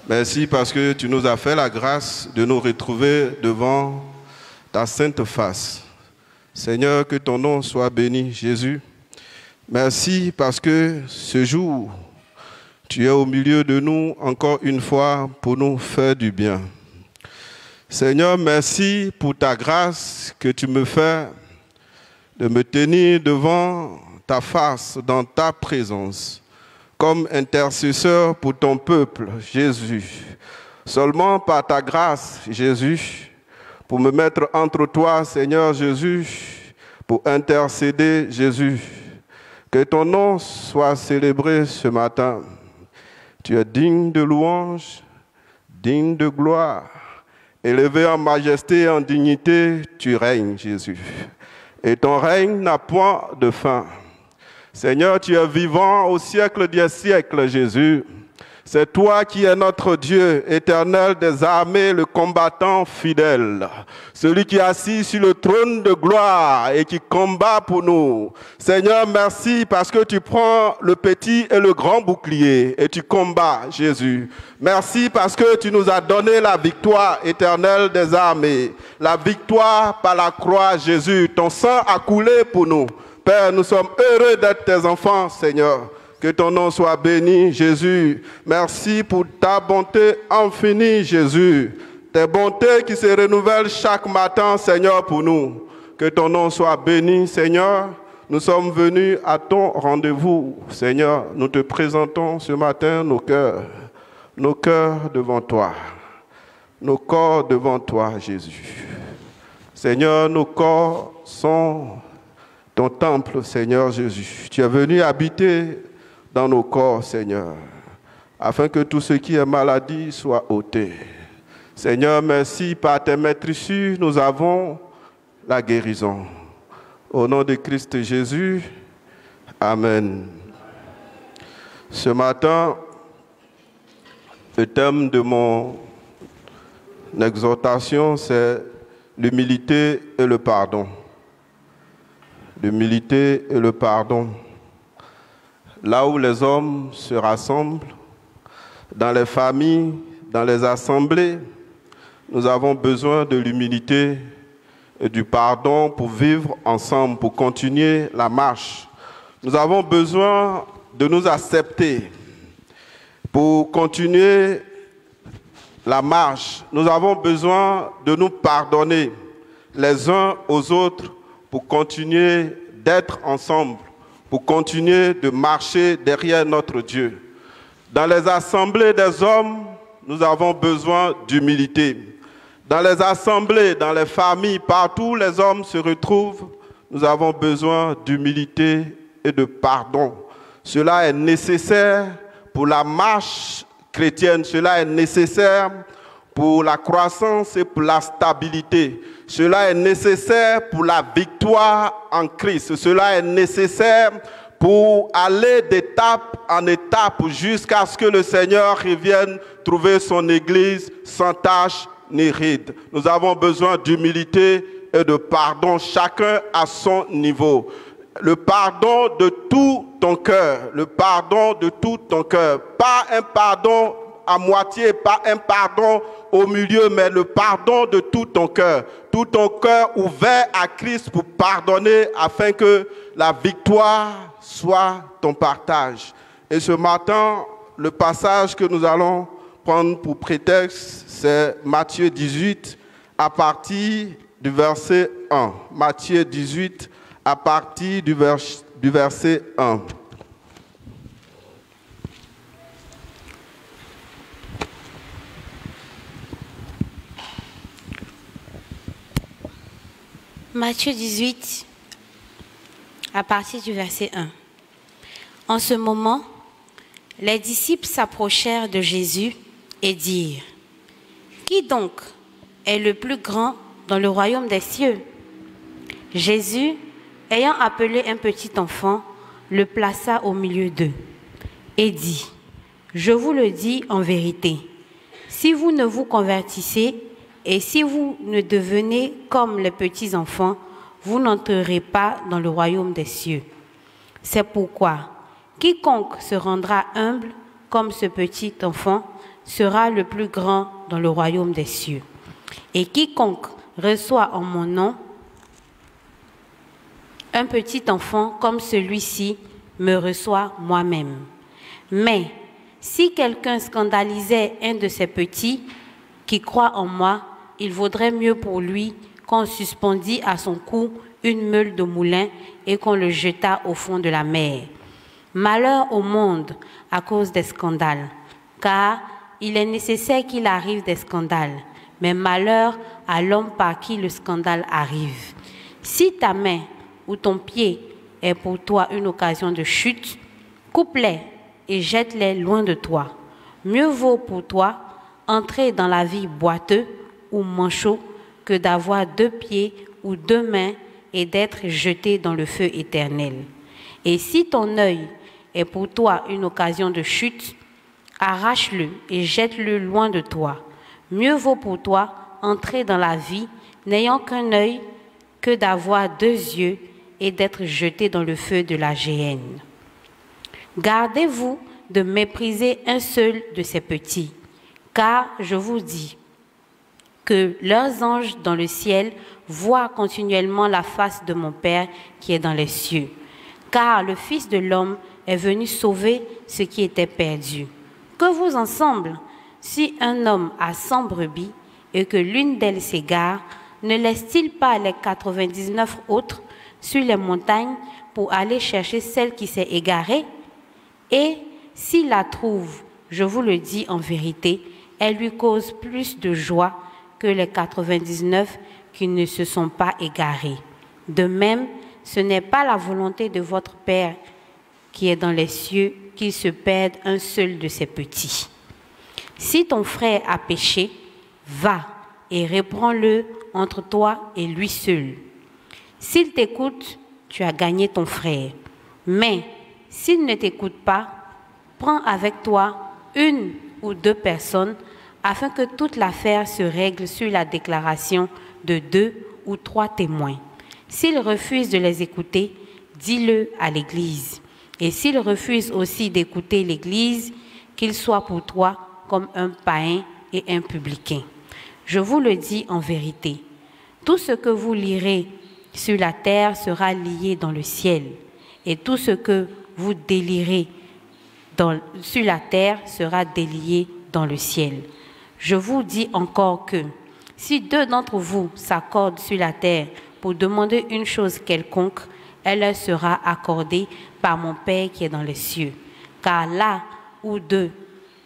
Merci parce que tu nous as fait la grâce de nous retrouver devant ta sainte face. Seigneur, que ton nom soit béni, Jésus. Merci parce que ce jour, tu es au milieu de nous encore une fois pour nous faire du bien. Seigneur, merci pour ta grâce que tu me fais de me tenir devant ta face, dans ta présence, comme intercesseur pour ton peuple, Jésus. Seulement par ta grâce, Jésus, pour me mettre entre toi, Seigneur Jésus, pour intercéder, Jésus. Que ton nom soit célébré ce matin. Tu es digne de louange, digne de gloire. Élevé en majesté et en dignité, tu règnes, Jésus. Et ton règne n'a point de fin. Seigneur, tu es vivant au siècle des siècles, Jésus. C'est toi qui es notre Dieu, éternel des armées, le combattant fidèle. Celui qui est assis sur le trône de gloire et qui combat pour nous. Seigneur, merci parce que tu prends le petit et le grand bouclier et tu combats, Jésus. Merci parce que tu nous as donné la victoire éternelle des armées. La victoire par la croix, Jésus. Ton sang a coulé pour nous. Père, nous sommes heureux d'être tes enfants, Seigneur. Que ton nom soit béni, Jésus. Merci pour ta bonté infinie, Jésus. Tes bontés qui se renouvellent chaque matin, Seigneur, pour nous. Que ton nom soit béni, Seigneur. Nous sommes venus à ton rendez-vous, Seigneur. Nous te présentons ce matin nos cœurs devant toi. Nos corps devant toi, Jésus. Seigneur, nos corps sont ton temple, Seigneur Jésus. Tu es venu habiter dans nos corps, Seigneur, afin que tout ce qui est maladie soit ôté. Seigneur, merci, par tes maîtrisures, nous avons la guérison. Au nom de Christ Jésus, Amen. Ce matin, le thème de mon exhortation, c'est l'humilité et le pardon. L'humilité et le pardon. Là où les hommes se rassemblent, dans les familles, dans les assemblées, nous avons besoin de l'humilité et du pardon pour vivre ensemble, pour continuer la marche. Nous avons besoin de nous accepter pour continuer la marche. Nous avons besoin de nous pardonner les uns aux autres pour continuer d'être ensemble, pour continuer de marcher derrière notre Dieu. Dans les assemblées des hommes, nous avons besoin d'humilité. Dans les assemblées, dans les familles, partout où les hommes se retrouvent, nous avons besoin d'humilité et de pardon. Cela est nécessaire pour la marche chrétienne, cela est nécessaire pour la croissance et pour la stabilité. Cela est nécessaire pour la victoire en Christ. Cela est nécessaire pour aller d'étape en étape jusqu'à ce que le Seigneur revienne trouver son Église sans tache ni ride. Nous avons besoin d'humilité et de pardon, chacun à son niveau. Le pardon de tout ton cœur, le pardon de tout ton cœur. Pas un pardon à moitié, pas un pardon au milieu, mais le pardon de tout ton cœur ouvert à Christ pour pardonner afin que la victoire soit ton partage. Et ce matin, le passage que nous allons prendre pour prétexte, c'est Matthieu 18 à partir du verset 1. Matthieu 18 à partir du verset 1. Matthieu 18, à partir du verset 1. En ce moment, les disciples s'approchèrent de Jésus et dirent: Qui donc est le plus grand dans le royaume des cieux? Jésus, ayant appelé un petit enfant, le plaça au milieu d'eux et dit: Je vous le dis en vérité, si vous ne vous convertissez et si vous ne devenez comme les petits enfants, vous n'entrerez pas dans le royaume des cieux. C'est pourquoi quiconque se rendra humble comme ce petit enfant sera le plus grand dans le royaume des cieux. Et quiconque reçoit en mon nom un petit enfant comme celui-ci me reçoit moi-même. Mais si quelqu'un scandalisait un de ces petits qui croient en moi, il vaudrait mieux pour lui qu'on suspendît à son cou une meule de moulin et qu'on le jetât au fond de la mer. Malheur au monde à cause des scandales, car il est nécessaire qu'il arrive des scandales, mais malheur à l'homme par qui le scandale arrive. Si ta main ou ton pied est pour toi une occasion de chute, coupe-les et jette-les loin de toi. Mieux vaut pour toi entrer dans la vie boiteux ou manchot que d'avoir 2 pieds ou 2 mains et d'être jeté dans le feu éternel. Et si ton œil est pour toi une occasion de chute, arrache-le et jette-le loin de toi. Mieux vaut pour toi entrer dans la vie n'ayant qu'un œil que d'avoir 2 yeux et d'être jeté dans le feu de la géhenne. Gardez-vous de mépriser un seul de ces petits, car je vous dis que leurs anges dans le ciel voient continuellement la face de mon Père qui est dans les cieux. Car le Fils de l'homme est venu sauver ce qui était perdu. Que vous ensemble, si un homme a 100 brebis et que l'une d'elles s'égare, ne laisse-t-il pas les 99 autres sur les montagnes pour aller chercher celle qui s'est égarée? Et s'il la trouve, je vous le dis en vérité, elle lui cause plus de joie que les 99 qui ne se sont pas égarés. De même, ce n'est pas la volonté de votre Père qui est dans les cieux qu'il se perde un seul de ses petits. Si ton frère a péché, va et reprends-le entre toi et lui seul. S'il t'écoute, tu as gagné ton frère. Mais s'il ne t'écoute pas, prends avec toi 1 ou 2 personnes afin que toute l'affaire se règle sur la déclaration de 2 ou 3 témoins. S'il refuse de les écouter, dis-le à l'Église. Et s'il refuse aussi d'écouter l'Église, qu'il soit pour toi comme un païen et un publicain. Je vous le dis en vérité, tout ce que vous lirez sur la terre sera lié dans le ciel, et tout ce que vous délirez sur la terre sera délié dans le ciel. Je vous dis encore que si 2 d'entre vous s'accordent sur la terre pour demander une chose quelconque, elle leur sera accordée par mon Père qui est dans les cieux. Car là où 2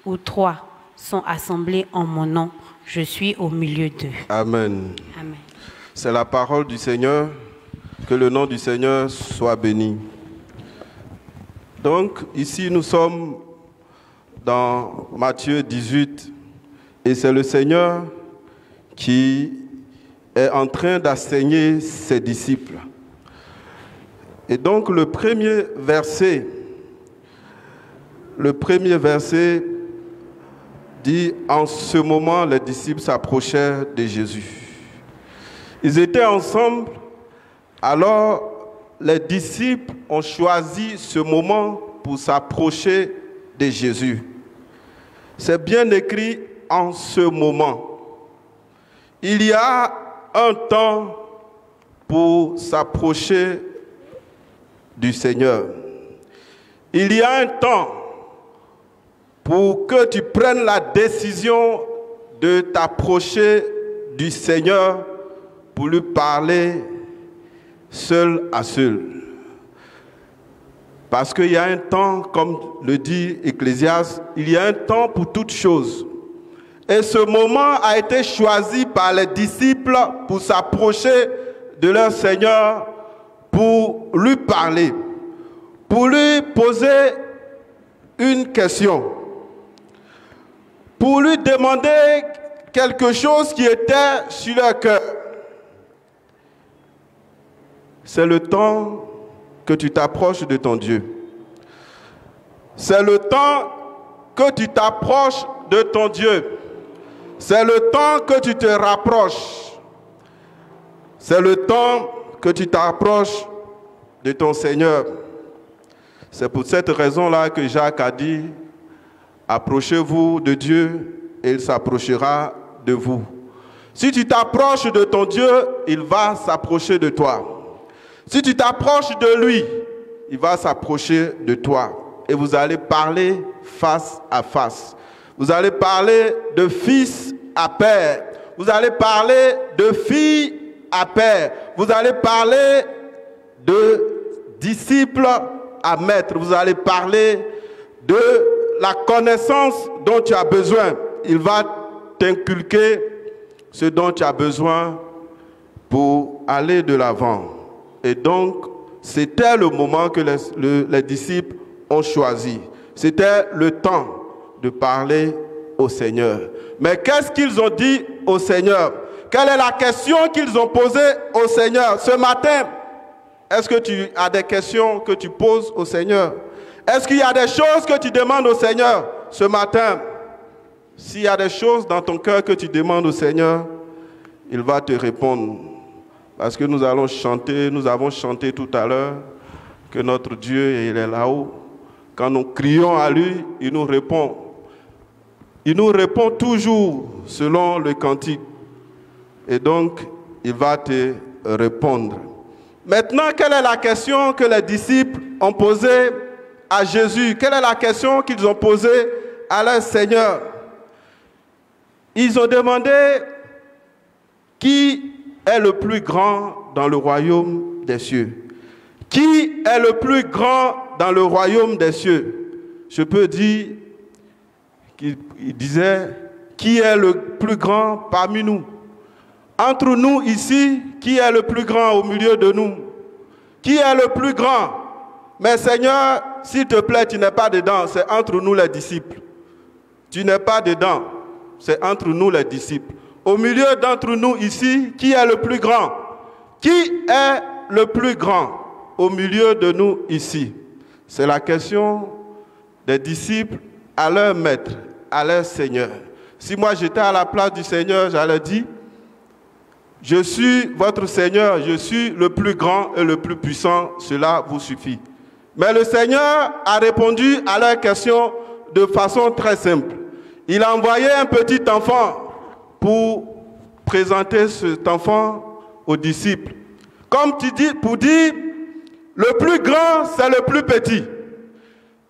ou 3 sont assemblés en mon nom, je suis au milieu d'eux. Amen. Amen. C'est la parole du Seigneur. Que le nom du Seigneur soit béni. Donc, ici, nous sommes dans Matthieu 18 et c'est le Seigneur qui est en train d'enseigner ses disciples. Et donc, le premier verset dit, en ce moment, les disciples s'approchèrent de Jésus. Ils étaient ensemble, alors les disciples ont choisi ce moment pour s'approcher de Jésus. C'est bien écrit en ce moment. Il y a un temps pour s'approcher du Seigneur. Il y a un temps pour que tu prennes la décision de t'approcher du Seigneur pour lui parler seul à seul. Parce qu'il y a un temps, comme le dit Ecclésiaste, il y a un temps pour toutes choses. Et ce moment a été choisi par les disciples pour s'approcher de leur Seigneur pour lui parler, pour lui poser une question, pour lui demander quelque chose qui était sur leur cœur. C'est le temps que tu t'approches de ton Dieu. C'est le temps que tu t'approches de ton Dieu. C'est le temps que tu te rapproches. C'est le temps que tu t'approches de ton Seigneur. C'est pour cette raison-là que Jacques a dit, approchez-vous de Dieu et il s'approchera de vous. Si tu t'approches de ton Dieu, il va s'approcher de toi. Si tu t'approches de lui, il va s'approcher de toi. Et vous allez parler face à face. Vous allez parler de fils à père. Vous allez parler de fille à père. Vous allez parler de disciple à maître. Vous allez parler de la connaissance dont tu as besoin. Il va t'inculquer ce dont tu as besoin pour aller de l'avant. Et donc, c'était le moment que les disciples ont choisi. C'était le temps de parler au Seigneur. Mais qu'est-ce qu'ils ont dit au Seigneur? Quelle est la question qu'ils ont posée au Seigneur ce matin? Est-ce que tu as des questions que tu poses au Seigneur? Est-ce qu'il y a des choses que tu demandes au Seigneur ce matin? S'il y a des choses dans ton cœur que tu demandes au Seigneur, il va te répondre. Parce que nous allons chanter, nous avons chanté tout à l'heure que notre Dieu, il est là-haut. Quand nous crions à lui, il nous répond. Il nous répond toujours selon le cantique. Et donc, il va te répondre. Maintenant, quelle est la question que les disciples ont posée à Jésus? Quelle est la question qu'ils ont posée à leur Seigneur? Ils ont demandé qui est le plus grand dans le royaume des cieux. Qui est le plus grand dans le royaume des cieux? Je peux dire qu'il disait, qui est le plus grand parmi nous? Entre nous ici, qui est le plus grand au milieu de nous? Qui est le plus grand? Mais Seigneur, s'il te plaît, tu n'es pas dedans, c'est entre nous les disciples. Tu n'es pas dedans, c'est entre nous les disciples. Au milieu d'entre nous ici, qui est le plus grand? Qui est le plus grand au milieu de nous ici? C'est la question des disciples à leur maître, à leur Seigneur. Si moi j'étais à la place du Seigneur, j'allais dire, je suis votre Seigneur, je suis le plus grand et le plus puissant, cela vous suffit. Mais le Seigneur a répondu à leur question de façon très simple. Il a envoyé un petit enfant pour présenter cet enfant aux disciples. Comme tu dis, pour dire, le plus grand, c'est le plus petit.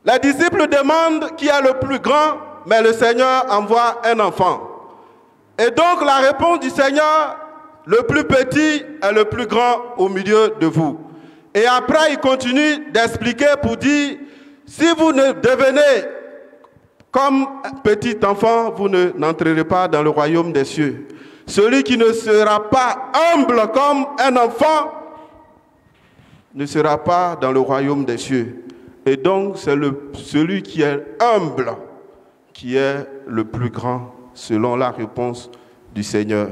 Les disciples demandent qui est le plus grand, mais le Seigneur envoie un enfant. Et donc la réponse du Seigneur, le plus petit est le plus grand au milieu de vous. Et après, il continue d'expliquer pour dire, si vous ne devenez comme un petit enfant, vous n'entrerez pas dans le royaume des cieux. Celui qui ne sera pas humble comme un enfant ne sera pas dans le royaume des cieux. Et donc, c'est celui qui est humble qui est le plus grand, selon la réponse du Seigneur.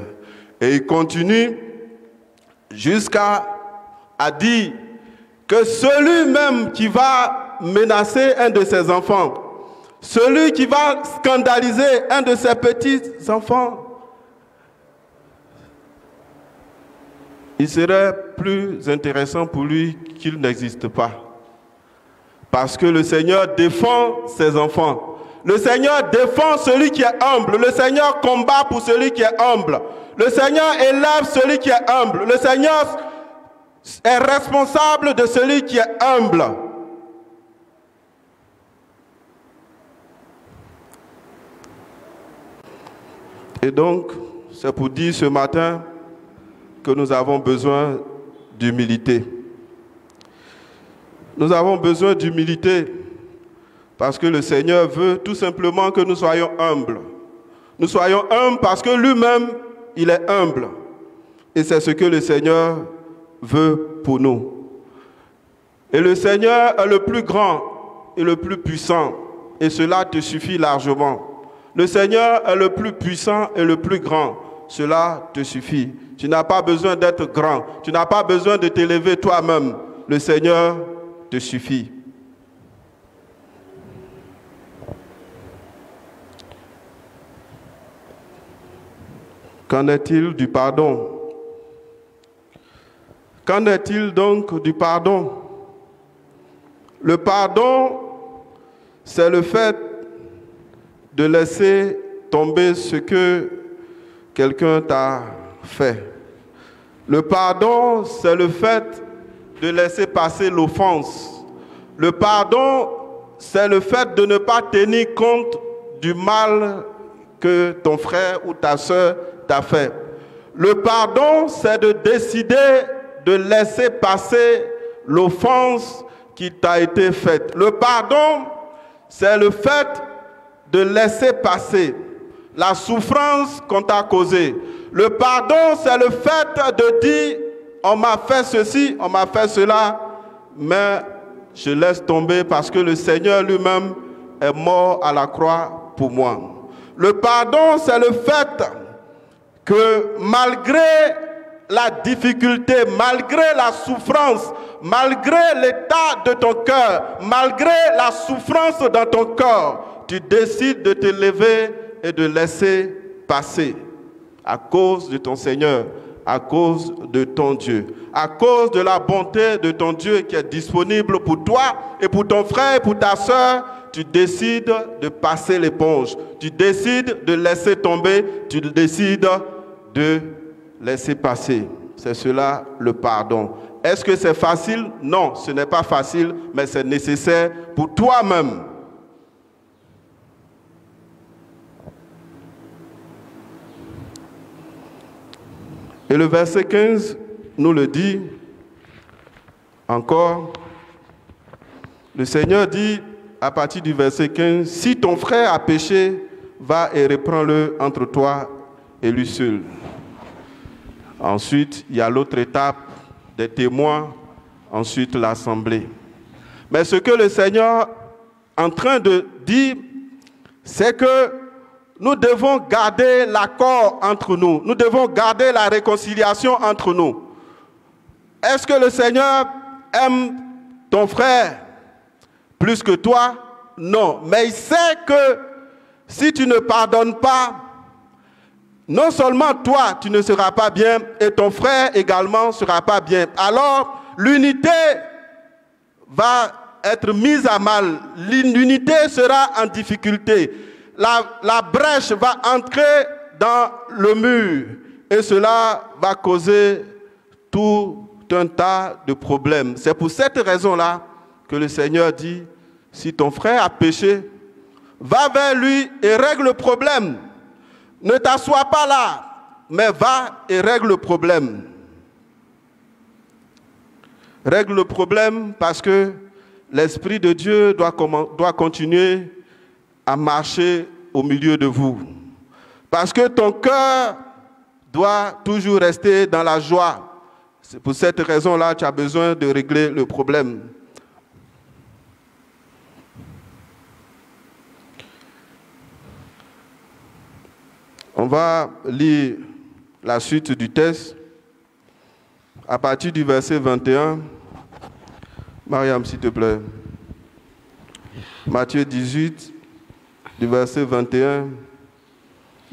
Et il continue jusqu'à dire que celui même qui va menacer un de ses enfants, celui qui va scandaliser un de ses petits enfants, il serait plus intéressant pour lui qu'il n'existe pas. Parce que le Seigneur défend ses enfants. Le Seigneur défend celui qui est humble. Le Seigneur combat pour celui qui est humble. Le Seigneur élève celui qui est humble. Le Seigneur est responsable de celui qui est humble. Et donc, c'est pour dire ce matin que nous avons besoin d'humilité. Nous avons besoin d'humilité parce que le Seigneur veut tout simplement que nous soyons humbles. Nous soyons humbles parce que lui-même, il est humble. Et c'est ce que le Seigneur veut pour nous. Et le Seigneur est le plus grand et le plus puissant, et cela te suffit largement. Le Seigneur est le plus puissant et le plus grand, cela te suffit. Tu n'as pas besoin d'être grand, tu n'as pas besoin de t'élever toi-même. Le Seigneur te suffit. Qu'en est-il du pardon? Qu'en est-il donc du pardon? Le pardon, c'est le fait de laisser tomber ce que quelqu'un t'a fait. Le pardon, c'est le fait de laisser passer l'offense. Le pardon, c'est le fait de ne pas tenir compte du mal que ton frère ou ta soeur t'a fait. Le pardon, c'est de décider de laisser passer l'offense qui t'a été faite. Le pardon, c'est le fait de laisser passer la souffrance qu'on t'a causée. Le pardon, c'est le fait de dire, on m'a fait ceci, on m'a fait cela, mais je laisse tomber parce que le Seigneur lui-même est mort à la croix pour moi. Le pardon, c'est le fait que malgré la difficulté, malgré la souffrance, malgré l'état de ton cœur, malgré la souffrance dans ton corps, tu décides de te lever et de laisser passer à cause de ton Seigneur, à cause de ton Dieu, à cause de la bonté de ton Dieu qui est disponible pour toi et pour ton frère et pour ta soeur. Tu décides de passer l'éponge, tu décides de laisser tomber, tu décides de laisser passer. C'est cela le pardon. Est-ce que c'est facile? Non, ce n'est pas facile, mais c'est nécessaire pour toi-même. Et le verset 15 nous le dit encore. Le Seigneur dit à partir du verset 15, « Si ton frère a péché, va et reprends-le entre toi et lui seul. » Ensuite, il y a l'autre étape des témoins, ensuite l'assemblée. Mais ce que le Seigneur est en train de dire, c'est que nous devons garder l'accord entre nous. Nous devons garder la réconciliation entre nous. Est-ce que le Seigneur aime ton frère plus que toi? Non. Mais il sait que si tu ne pardonnes pas, non seulement toi, tu ne seras pas bien, et ton frère également ne sera pas bien. Alors, l'unité va être mise à mal. L'unité sera en difficulté. La brèche va entrer dans le mur et cela va causer tout un tas de problèmes. C'est pour cette raison-là que le Seigneur dit, si ton frère a péché, va vers lui et règle le problème. Ne t'assois pas là, mais va et règle le problème. Règle le problème parce que l'Esprit de Dieu doit continuer à marcher au milieu de vous. Parce que ton cœur doit toujours rester dans la joie. C'est pour cette raison-là que tu as besoin de régler le problème. On va lire la suite du texte à partir du verset 21. Mariam, s'il te plaît. Matthieu 18, du verset 21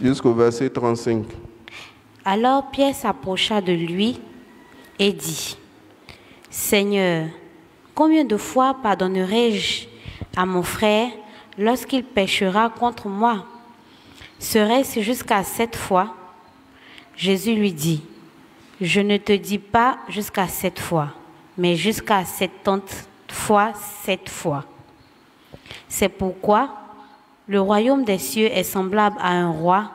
jusqu'au verset 35. Alors Pierre s'approcha de lui et dit, « Seigneur, combien de fois pardonnerai-je à mon frère lorsqu'il péchera contre moi? Serait-ce jusqu'à 7 fois? » Jésus lui dit, « Je ne te dis pas jusqu'à 7 fois, mais jusqu'à 70 fois 7 fois. C'est pourquoi le royaume des cieux est semblable à un roi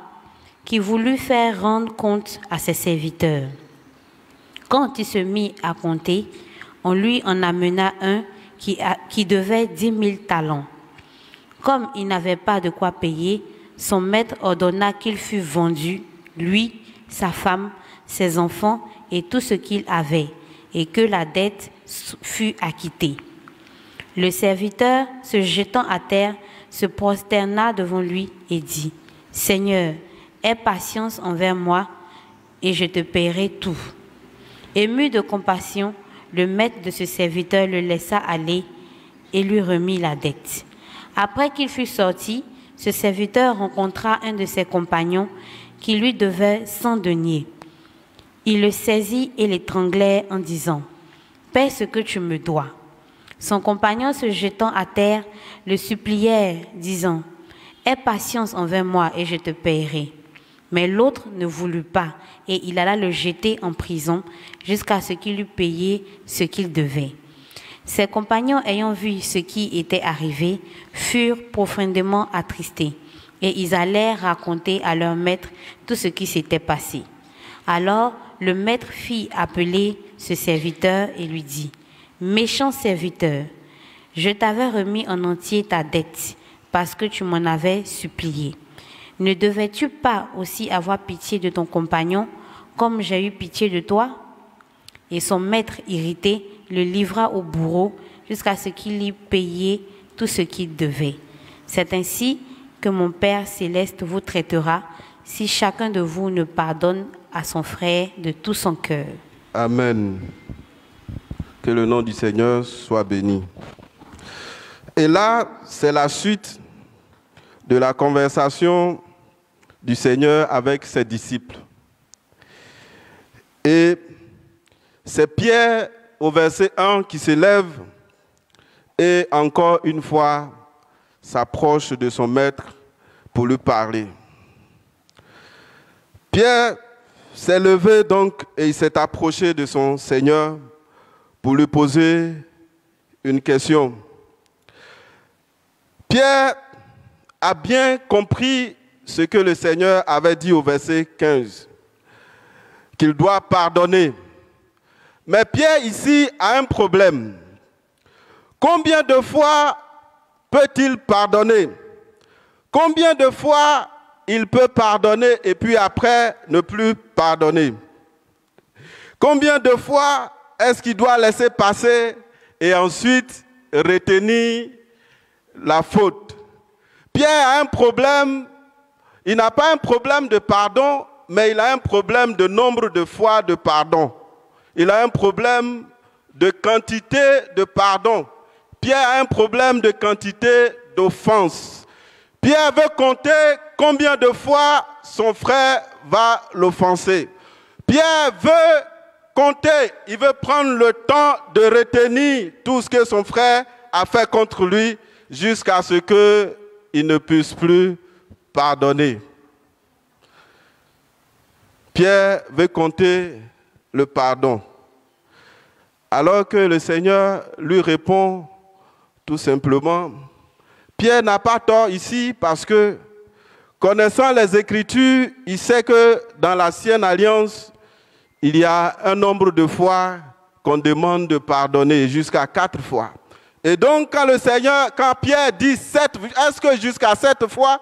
qui voulut faire rendre compte à ses serviteurs. Quand il se mit à compter, on lui en amena un qui devait 10 000 talents. Comme il n'avait pas de quoi payer, son maître ordonna qu'il fût vendu, lui, sa femme, ses enfants et tout ce qu'il avait, et que la dette fut acquittée. Le serviteur, se jetant à terre, se prosterna devant lui et dit, « Seigneur, aie patience envers moi et je te paierai tout. » Ému de compassion, le maître de ce serviteur le laissa aller et lui remit la dette. Après qu'il fut sorti, ce serviteur rencontra un de ses compagnons qui lui devait 100 deniers. Il le saisit et l'étranglait en disant, « Paie ce que tu me dois. » Son compagnon, se jetant à terre, le suppliait, disant, « Aie patience envers moi et je te paierai. » Mais l'autre ne voulut pas, et il alla le jeter en prison jusqu'à ce qu'il eût payé ce qu'il devait. Ses compagnons, ayant vu ce qui était arrivé, furent profondément attristés, et ils allèrent raconter à leur maître tout ce qui s'était passé. Alors le maître fit appeler ce serviteur et lui dit, « Méchant serviteur, je t'avais remis en entier ta dette, parce que tu m'en avais supplié. Ne devais-tu pas aussi avoir pitié de ton compagnon, comme j'ai eu pitié de toi ?» Et son maître, irrité, le livra au bourreau jusqu'à ce qu'il ait payé tout ce qu'il devait. C'est ainsi que mon Père céleste vous traitera si chacun de vous ne pardonne à son frère de tout son cœur. Amen. Que le nom du Seigneur soit béni. Et là, c'est la suite de la conversation du Seigneur avec ses disciples. Et c'est Pierre au verset 1 qui se lève et encore une fois s'approche de son maître pour lui parler. Pierre s'est levé donc et il s'est approché de son Seigneur pour lui poser une question. Pierre a bien compris ce que le Seigneur avait dit au verset 15, qu'il doit pardonner. Mais Pierre ici a un problème. Combien de fois peut-il pardonner? Combien de fois il peut pardonner et puis après ne plus pardonner? Combien de fois est-ce qu'il doit laisser passer et ensuite retenir la faute? Pierre a un problème. Il n'a pas un problème de pardon, mais il a un problème de nombre de fois de pardon. Il a un problème de quantité de pardon. Pierre a un problème de quantité d'offense. Pierre veut compter combien de fois son frère va l'offenser. Pierre veut compter, il veut prendre le temps de retenir tout ce que son frère a fait contre lui jusqu'à ce qu'il ne puisse plus pardonner. Pierre veut compter le pardon. Alors que le Seigneur lui répond tout simplement, Pierre n'a pas tort ici parce que, connaissant les Écritures, il sait que dans l'ancienne alliance, il y a un nombre de fois qu'on demande de pardonner, jusqu'à 4 fois. Et donc, quand Pierre dit 7, est-ce que jusqu'à 7 fois,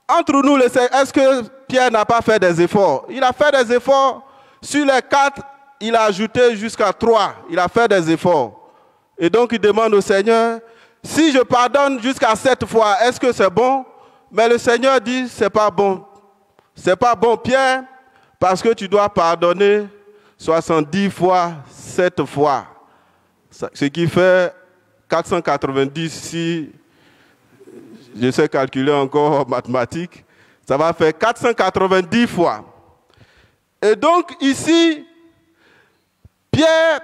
entre nous, est-ce que Pierre n'a pas fait des efforts? Il a fait des efforts. Sur les 4, il a ajouté jusqu'à 3. Il a fait des efforts. Et donc, il demande au Seigneur, si je pardonne jusqu'à 7 fois, est-ce que c'est bon? Mais le Seigneur dit, c'est pas bon. C'est pas bon, Pierre, parce que tu dois pardonner 70 fois, 7 fois. Ce qui fait 490 si je sais calculer encore en mathématiques. Ça va faire 490 fois. Et donc ici, Pierre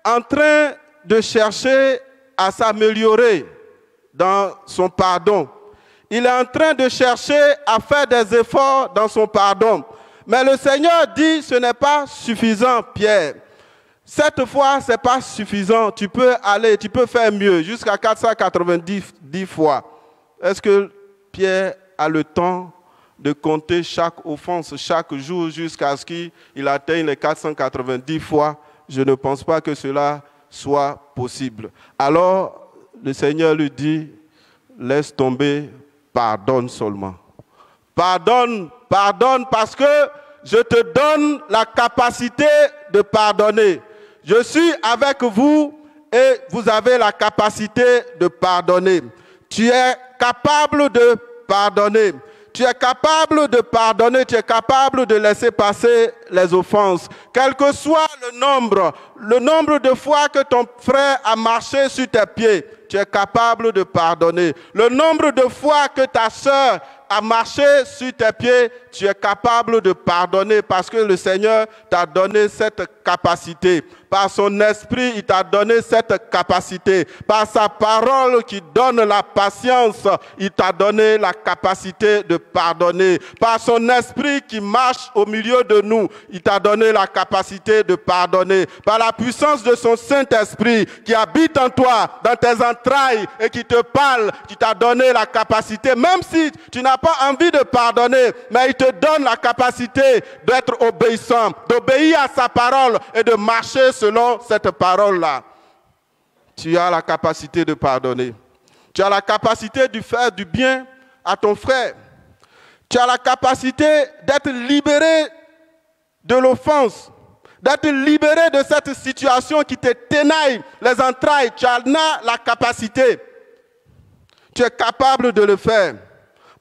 est en train de chercher à s'améliorer dans son pardon. Il est en train de chercher à faire des efforts dans son pardon. Mais le Seigneur dit, ce n'est pas suffisant, Pierre. 7 fois, ce n'est pas suffisant. Tu peux aller, tu peux faire mieux, jusqu'à 490 fois. Est-ce que Pierre a le temps de compter chaque offense, chaque jour, jusqu'à ce qu'il atteigne les 490 fois? Je ne pense pas que cela soit possible. Alors, le Seigneur lui dit, laisse tomber, pardonne seulement. Pardonne, pardonne, parce que je te donne la capacité de pardonner. Je suis avec vous et vous avez la capacité de pardonner. Tu es capable de pardonner. Tu es capable de pardonner, tu es capable de laisser passer les offenses. Quel que soit le nombre de fois que ton frère a marché sur tes pieds, tu es capable de pardonner. Le nombre de fois que ta sœur a marché sur tes pieds, tu es capable de pardonner parce que le Seigneur t'a donné cette capacité. Par son esprit, il t'a donné cette capacité. Par sa parole qui donne la patience, il t'a donné la capacité de pardonner. Par son esprit qui marche au milieu de nous, il t'a donné la capacité de pardonner. Par la puissance de son Saint-Esprit qui habite en toi, dans tes entrailles et qui te parle, qui t'a donné la capacité, même si tu n'as pas envie de pardonner, mais il te donne la capacité d'être obéissant, d'obéir à sa parole et de marcher selon cette parole-là. Tu as la capacité de pardonner. Tu as la capacité de faire du bien à ton frère. Tu as la capacité d'être libéré de l'offense, d'être libéré de cette situation qui te ténaille les entrailles. Tu en as la capacité. Tu es capable de le faire.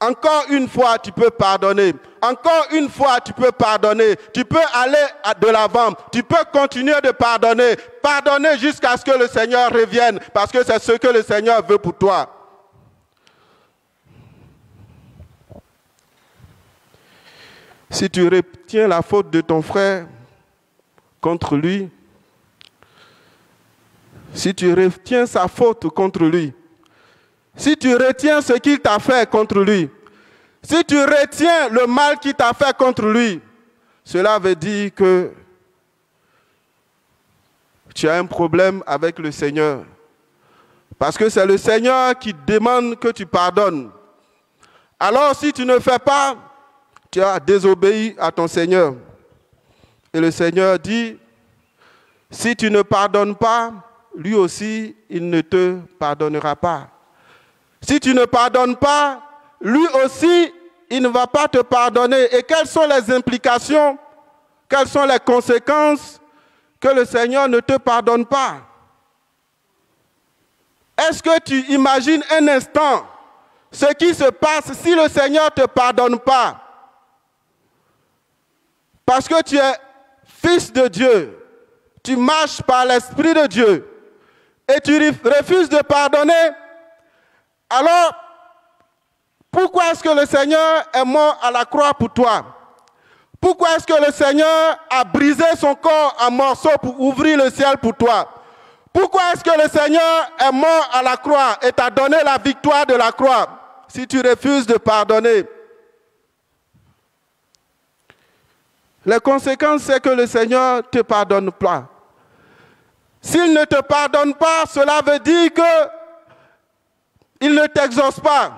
Encore une fois, tu peux pardonner. Encore une fois, tu peux pardonner. Tu peux aller de l'avant. Tu peux continuer de pardonner. Pardonner jusqu'à ce que le Seigneur revienne. Parce que c'est ce que le Seigneur veut pour toi. Si tu retiens la faute de ton frère contre lui, si tu retiens sa faute contre lui, si tu retiens ce qu'il t'a fait contre lui, si tu retiens le mal qu'il t'a fait contre lui, cela veut dire que tu as un problème avec le Seigneur. Parce que c'est le Seigneur qui demande que tu pardonnes. Alors si tu ne fais pas, tu as désobéi à ton Seigneur. Et le Seigneur dit, si tu ne pardonnes pas, lui aussi, il ne te pardonnera pas. Si tu ne pardonnes pas, lui aussi, il ne va pas te pardonner. Et quelles sont les implications, quelles sont les conséquences que le Seigneur ne te pardonne pas? Est-ce que tu imagines un instant ce qui se passe si le Seigneur ne te pardonne pas? Parce que tu es fils de Dieu, tu marches par l'Esprit de Dieu et tu refuses de pardonner. Alors, pourquoi est-ce que le Seigneur est mort à la croix pour toi? Pourquoi est-ce que le Seigneur a brisé son corps en morceaux pour ouvrir le ciel pour toi? Pourquoi est-ce que le Seigneur est mort à la croix et t'a donné la victoire de la croix si tu refuses de pardonner? Les conséquences, c'est que le Seigneur ne te pardonne pas. S'il ne te pardonne pas, cela veut dire qu'il ne t'exauce pas.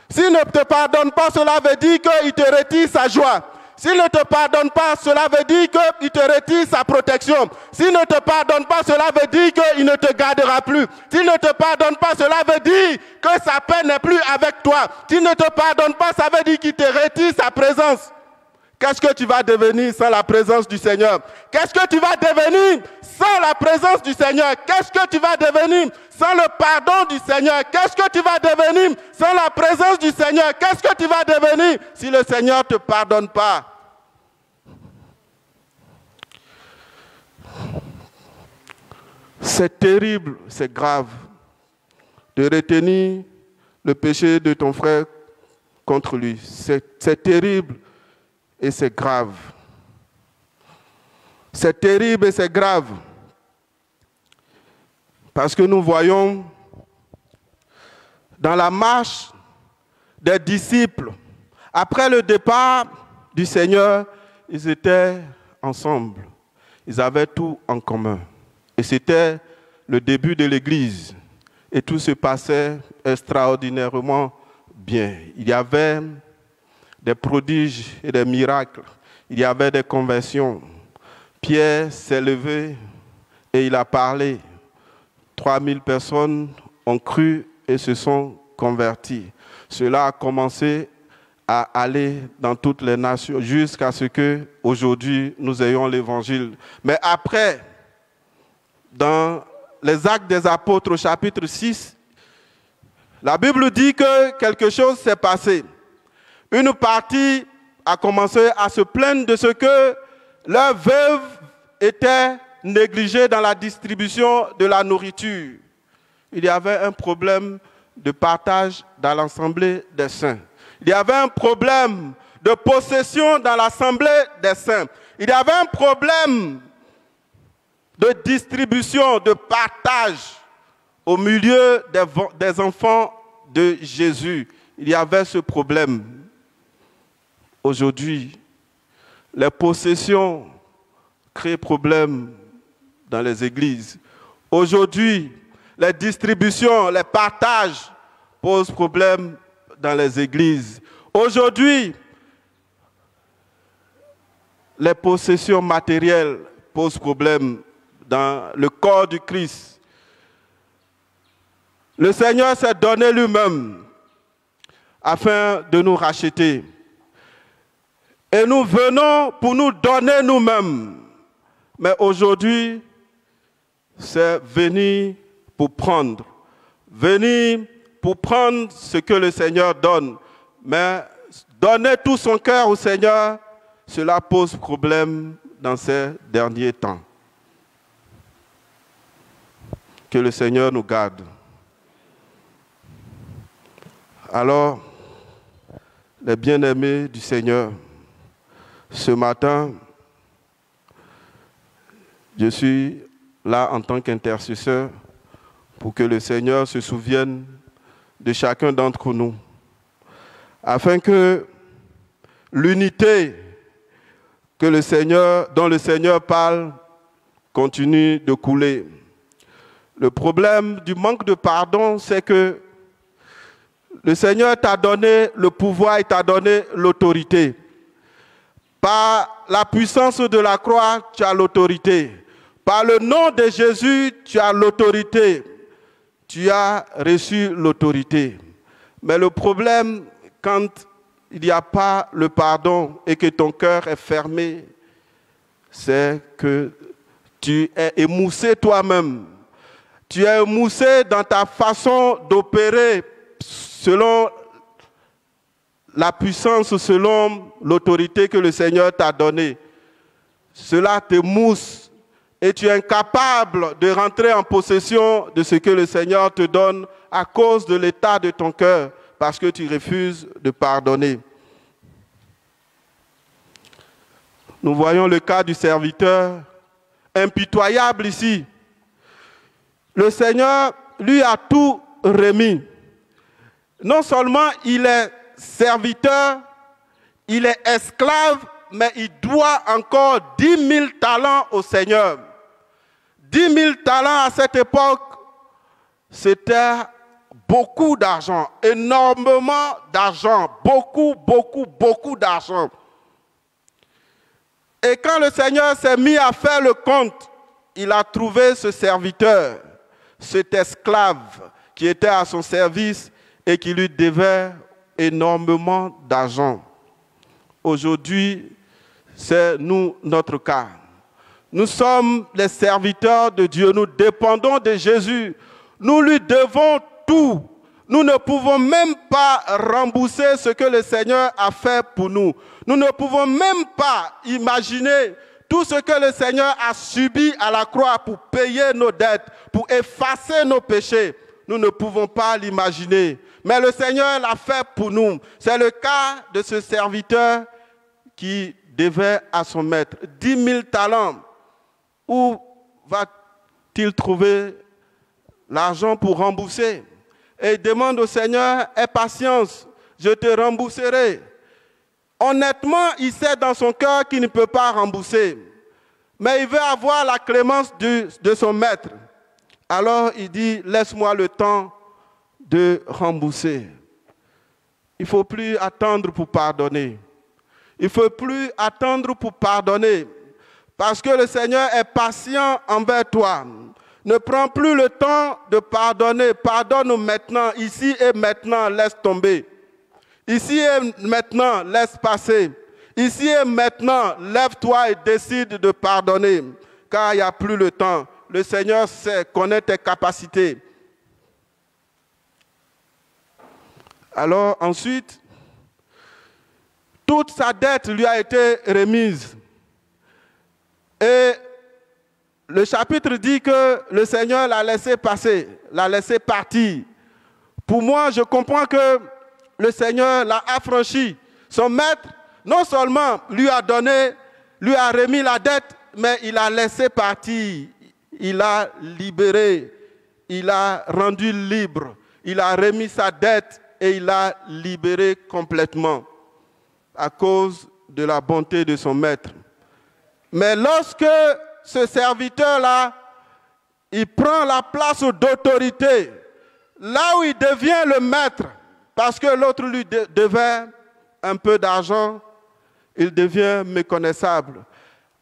S'il ne te pardonne pas, cela veut dire qu'il te retire sa joie. S'il ne te pardonne pas, cela veut dire qu'il te retire sa protection. S'il ne te pardonne pas, cela veut dire qu'il ne te gardera plus. S'il ne te pardonne pas, cela veut dire que sa paix n'est plus avec toi. S'il ne te pardonne pas, ça veut dire qu'il te retire sa présence. Qu'est-ce que tu vas devenir sans la présence du Seigneur? Qu'est-ce que tu vas devenir sans la présence du Seigneur? Qu'est-ce que tu vas devenir sans le pardon du Seigneur? Qu'est-ce que tu vas devenir sans la présence du Seigneur? Qu'est-ce que tu vas devenir si le Seigneur ne te pardonne pas? C'est terrible, c'est grave de retenir le péché de ton frère contre lui. C'est terrible. Et c'est grave. C'est terrible et c'est grave. Parce que nous voyons dans la marche des disciples, après le départ du Seigneur, ils étaient ensemble. Ils avaient tout en commun. Et c'était le début de l'Église. Et tout se passait extraordinairement bien. Il y avait des prodiges et des miracles. Il y avait des conversions. Pierre s'est levé et il a parlé. 3000 personnes ont cru et se sont converties. Cela a commencé à aller dans toutes les nations jusqu'à ce que aujourd'hui nous ayons l'évangile. Mais après dans les Actes des Apôtres au chapitre 6, la Bible dit que quelque chose s'est passé. Une partie a commencé à se plaindre de ce que leurs veuves étaient négligées dans la distribution de la nourriture. Il y avait un problème de partage dans l'assemblée des saints. Il y avait un problème de possession dans l'assemblée des saints. Il y avait un problème de distribution, de partage au milieu des enfants de Jésus. Il y avait ce problème. Aujourd'hui, les possessions créent problème dans les églises. Aujourd'hui, les distributions, les partages posent problème dans les églises. Aujourd'hui, les possessions matérielles posent problème dans le corps du Christ. Le Seigneur s'est donné lui-même afin de nous racheter. Et nous venons pour nous donner nous-mêmes. Mais aujourd'hui, c'est venir pour prendre. Venir pour prendre ce que le Seigneur donne. Mais donner tout son cœur au Seigneur, cela pose problème dans ces derniers temps. Que le Seigneur nous garde. Alors, les bien-aimés du Seigneur, ce matin, je suis là en tant qu'intercesseur pour que le Seigneur se souvienne de chacun d'entre nous, afin que l'unité dont le Seigneur parle continue de couler. Le problème du manque de pardon, c'est que le Seigneur t'a donné le pouvoir et t'a donné l'autorité. Par la puissance de la croix, tu as l'autorité. Par le nom de Jésus, tu as l'autorité. Tu as reçu l'autorité. Mais le problème, quand il n'y a pas le pardon et que ton cœur est fermé, c'est que tu es émoussé toi-même. Tu es émoussé dans ta façon d'opérer selon la puissance, selon l'autorité que le Seigneur t'a donnée. Cela t'émousse et tu es incapable de rentrer en possession de ce que le Seigneur te donne à cause de l'état de ton cœur, parce que tu refuses de pardonner. Nous voyons le cas du serviteur impitoyable ici. Le Seigneur lui a tout remis. Non seulement il est serviteur, il est esclave, mais il doit encore 10 000 talents au Seigneur. 10 000 talents à cette époque, c'était beaucoup d'argent, énormément d'argent, beaucoup d'argent. Et quand le Seigneur s'est mis à faire le compte, il a trouvé ce serviteur, cet esclave qui était à son service et qui lui devait énormément d'argent. Aujourd'hui, c'est notre cas. Nous sommes les serviteurs de Dieu, nous dépendons de Jésus, nous lui devons tout. Nous ne pouvons même pas rembourser ce que le Seigneur a fait pour nous. Nous ne pouvons même pas imaginer tout ce que le Seigneur a subi à la croix pour payer nos dettes, pour effacer nos péchés. Nous ne pouvons pas l'imaginer. Mais le Seigneur l'a fait pour nous. C'est le cas de ce serviteur qui devait à son maître 10 000 talents. Où va-t-il trouver l'argent pour rembourser? Et il demande au Seigneur, aie patience, je te rembourserai. Honnêtement, il sait dans son cœur qu'il ne peut pas rembourser. Mais il veut avoir la clémence de son maître. Alors il dit, laisse-moi le temps de rembourser. Il ne faut plus attendre pour pardonner. Il ne faut plus attendre pour pardonner. Parce que le Seigneur est patient envers toi. Ne prends plus le temps de pardonner. Pardonne maintenant, ici et maintenant, laisse tomber. Ici et maintenant, laisse passer. Ici et maintenant, lève-toi et décide de pardonner. Car il n'y a plus le temps. le Seigneur connaît tes capacités. Alors ensuite, toute sa dette lui a été remise. Et le chapitre dit que le Seigneur l'a laissé passer, l'a laissé partir. Pour moi, je comprends que le Seigneur l'a affranchi. Son maître, non seulement lui a remis la dette, mais il a laissé partir. Il a libéré, il a rendu libre, il a remis sa dette et il a libéré complètement à cause de la bonté de son maître. Mais lorsque ce serviteur-là, il prend la place d'autorité, là où il devient le maître, parce que l'autre lui devait un peu d'argent, il devient méconnaissable.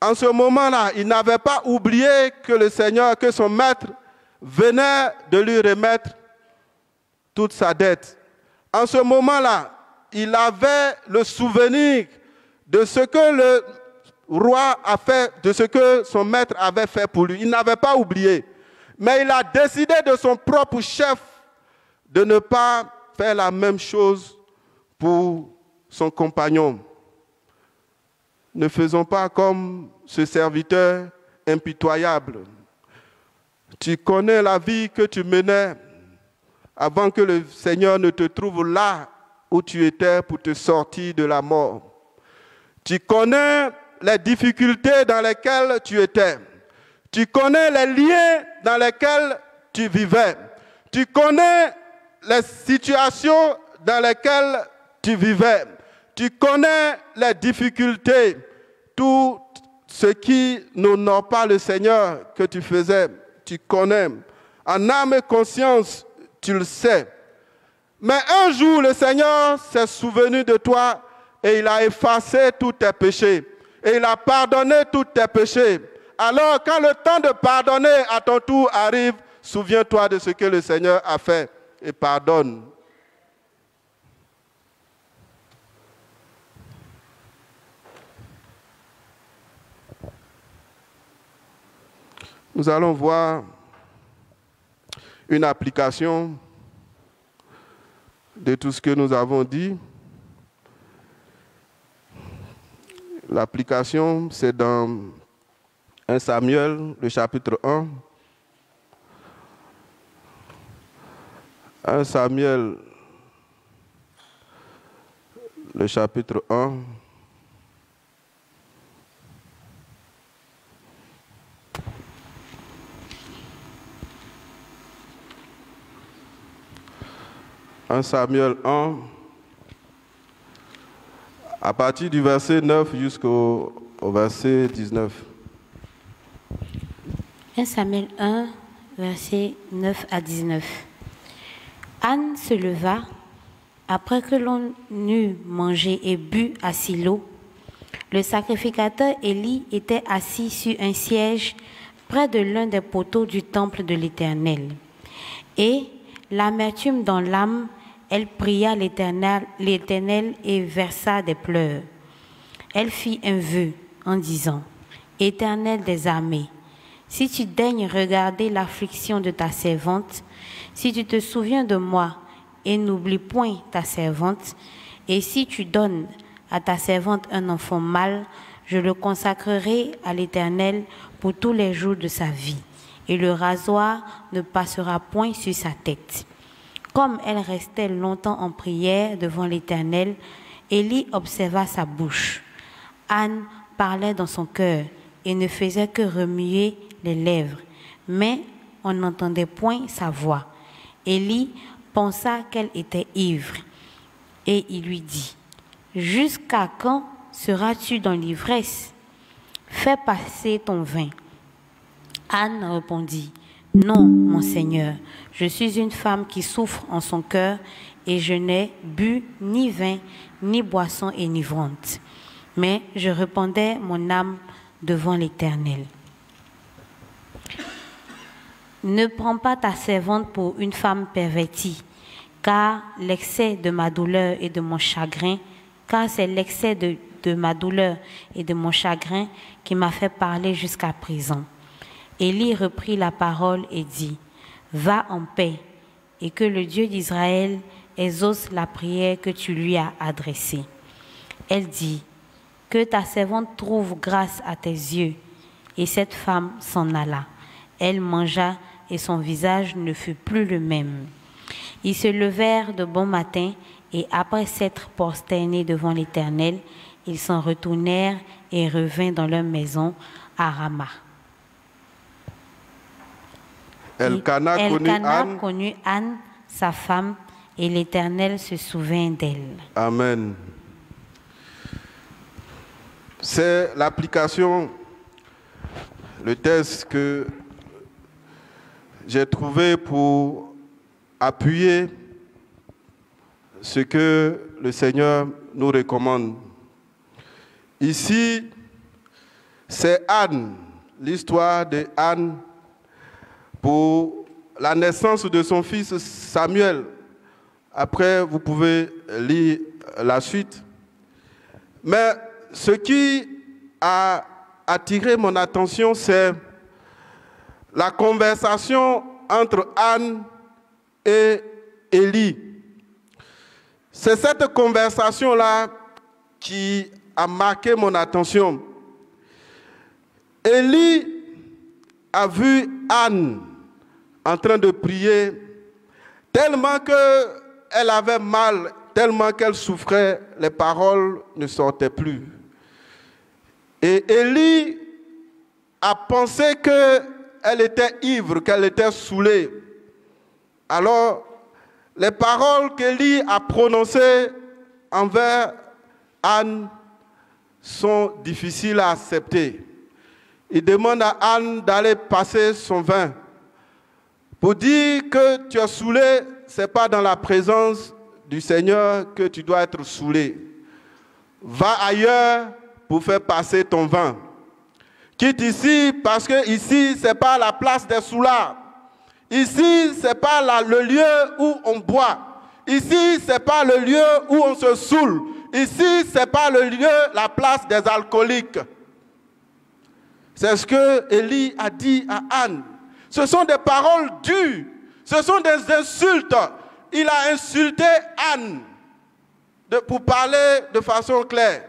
En ce moment-là, il n'avait pas oublié que le Seigneur, que son maître venait de lui remettre toute sa dette. En ce moment-là, il avait le souvenir de ce que le roi a fait, de ce que son maître avait fait pour lui. Il n'avait pas oublié. Mais il a décidé de son propre chef de ne pas faire la même chose pour son compagnon. Ne faisons pas comme ce serviteur impitoyable. Tu connais la vie que tu menais avant que le Seigneur ne te trouve là où tu étais pour te sortir de la mort. Tu connais les difficultés dans lesquelles tu étais. Tu connais les liens dans lesquels tu vivais. Tu connais les situations dans lesquelles tu vivais. Tu connais les difficultés, tout ce qui n'honore pas le Seigneur que tu faisais. Tu connais. En âme et conscience, tu le sais. Mais un jour, le Seigneur s'est souvenu de toi et il a effacé tous tes péchés. Et il a pardonné tous tes péchés. Alors, quand le temps de pardonner à ton tour arrive, souviens-toi de ce que le Seigneur a fait et pardonne. Nous allons voir une application de tout ce que nous avons dit. L'application, c'est dans 1 Samuel, le chapitre 1. 1 Samuel, le chapitre 1. « 1 Samuel 1, à partir du verset 9 jusqu'au verset 19. 1 Samuel 1, verset 9 à 19. Anne se leva, après que l'on eut mangé et bu à Silo. Le sacrificateur Élie était assis sur un siège près de l'un des poteaux du temple de l'Éternel. Et, l'amertume dans l'âme, elle pria l'Éternel et versa des pleurs. Elle fit un vœu en disant, « Éternel des armées, si tu daignes regarder l'affliction de ta servante, si tu te souviens de moi et n'oublie point ta servante, et si tu donnes à ta servante un enfant mâle, je le consacrerai à l'Éternel pour tous les jours de sa vie, et le rasoir ne passera point sur sa tête. » Comme elle restait longtemps en prière devant l'Éternel, Élie observa sa bouche. Anne parlait dans son cœur et ne faisait que remuer les lèvres, mais on n'entendait point sa voix. Élie pensa qu'elle était ivre, et il lui dit, « Jusqu'à quand seras-tu dans l'ivresse? Fais passer ton vin. » Anne répondit, « Non, mon Seigneur, je suis une femme qui souffre en son cœur et je n'ai bu ni vin, ni boisson enivrante. Mais je répandais mon âme devant l'Éternel. Ne prends pas ta servante pour une femme pervertie, car l'excès de ma douleur et de mon chagrin, car c'est l'excès de ma douleur et de mon chagrin qui m'a fait parler jusqu'à présent. Élie reprit la parole et dit, « Va en paix, et que le Dieu d'Israël exauce la prière que tu lui as adressée. » Elle dit, « Que ta servante trouve grâce à tes yeux. » Et cette femme s'en alla. Elle mangea et son visage ne fut plus le même. Ils se levèrent de bon matin et après s'être prosternés devant l'Éternel, ils s'en retournèrent et revinrent dans leur maison à Rama. Elkana connut Anne, sa femme, et l'Éternel se souvint d'elle. Amen. C'est l'application, le texte que j'ai trouvé pour appuyer ce que le Seigneur nous recommande. Ici, c'est Anne, l'histoire de Anne pour la naissance de son fils Samuel. Après, vous pouvez lire la suite. Mais ce qui a attiré mon attention, c'est la conversation entre Anne et Élie. C'est cette conversation-là qui a marqué mon attention. Élie a vu Anne en train de prier tellement qu'elle avait mal, tellement qu'elle souffrait, les paroles ne sortaient plus. Et Élie a pensé qu'elle était ivre, qu'elle était saoulée. Alors, les paroles qu'Élie a prononcées envers Anne sont difficiles à accepter. Il demande à Anne d'aller passer son vin. Pour dire que tu es saoulé, ce n'est pas dans la présence du Seigneur que tu dois être saoulé. Va ailleurs pour faire passer ton vin. Quitte ici, parce que ici, ce n'est pas la place des soulards. Ici, ce n'est pas le lieu où on boit. Ici, ce n'est pas le lieu où on se saoule. Ici, ce n'est pas le lieu, la place des alcooliques. C'est ce que Élie a dit à Anne. Ce sont des paroles dures. Ce sont des insultes. Il a insulté Anne pour parler de façon claire.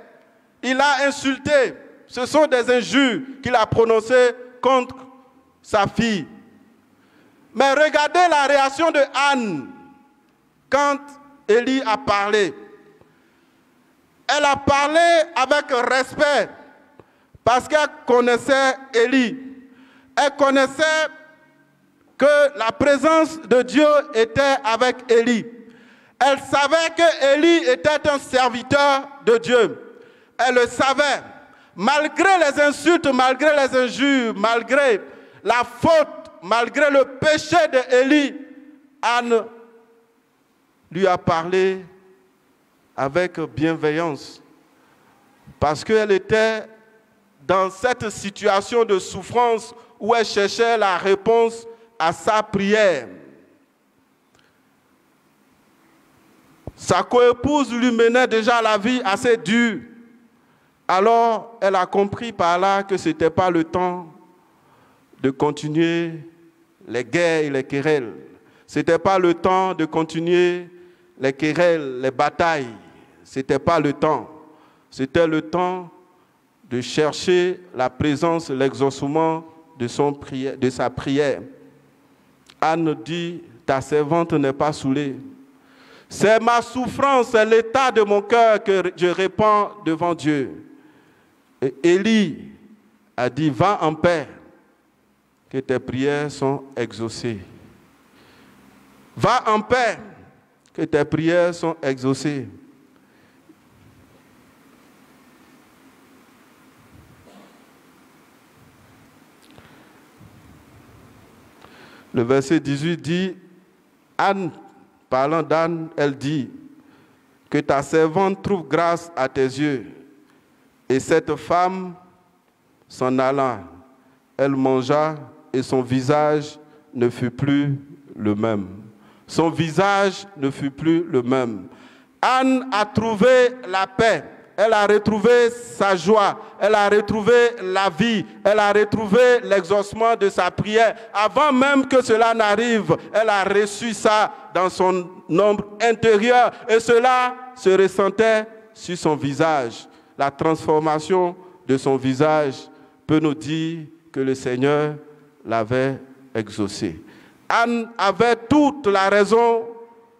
Il a insulté. Ce sont des injures qu'il a prononcées contre sa fille. Mais regardez la réaction de Anne quand Élie a parlé. Elle a parlé avec respect parce qu'elle connaissait Élie. Elle connaissait que la présence de Dieu était avec Élie. Elle savait que Élie était un serviteur de Dieu. Elle le savait. Malgré les insultes, malgré les injures, malgré la faute, malgré le péché d'Élie, Anne lui a parlé avec bienveillance. Parce qu'elle était dans cette situation de souffrance où elle cherchait la réponse à sa prière. Sa coépouse lui menait déjà la vie assez dure. Alors, elle a compris par là que ce n'était pas le temps de continuer les guerres et les querelles. Ce n'était pas le temps de continuer les querelles, les batailles. Ce n'était pas le temps. C'était le temps de chercher la présence, l'exaucement de sa prière. Anne dit, ta servante n'est pas saoulée. C'est ma souffrance, c'est l'état de mon cœur que je répands devant Dieu. Et Élie a dit, va en paix, que tes prières sont exaucées. Va en paix, que tes prières sont exaucées. Le verset 18 dit, Anne, parlant d'Anne, elle dit, que ta servante trouve grâce à tes yeux. Et cette femme s'en alla, elle mangea et son visage ne fut plus le même. Son visage ne fut plus le même. Anne a trouvé la paix. Elle a retrouvé sa joie, elle a retrouvé la vie, elle a retrouvé l'exaucement de sa prière. Avant même que cela n'arrive, elle a reçu ça dans son ombre intérieure et cela se ressentait sur son visage. La transformation de son visage peut nous dire que le Seigneur l'avait exaucé. Anne avait toute la raison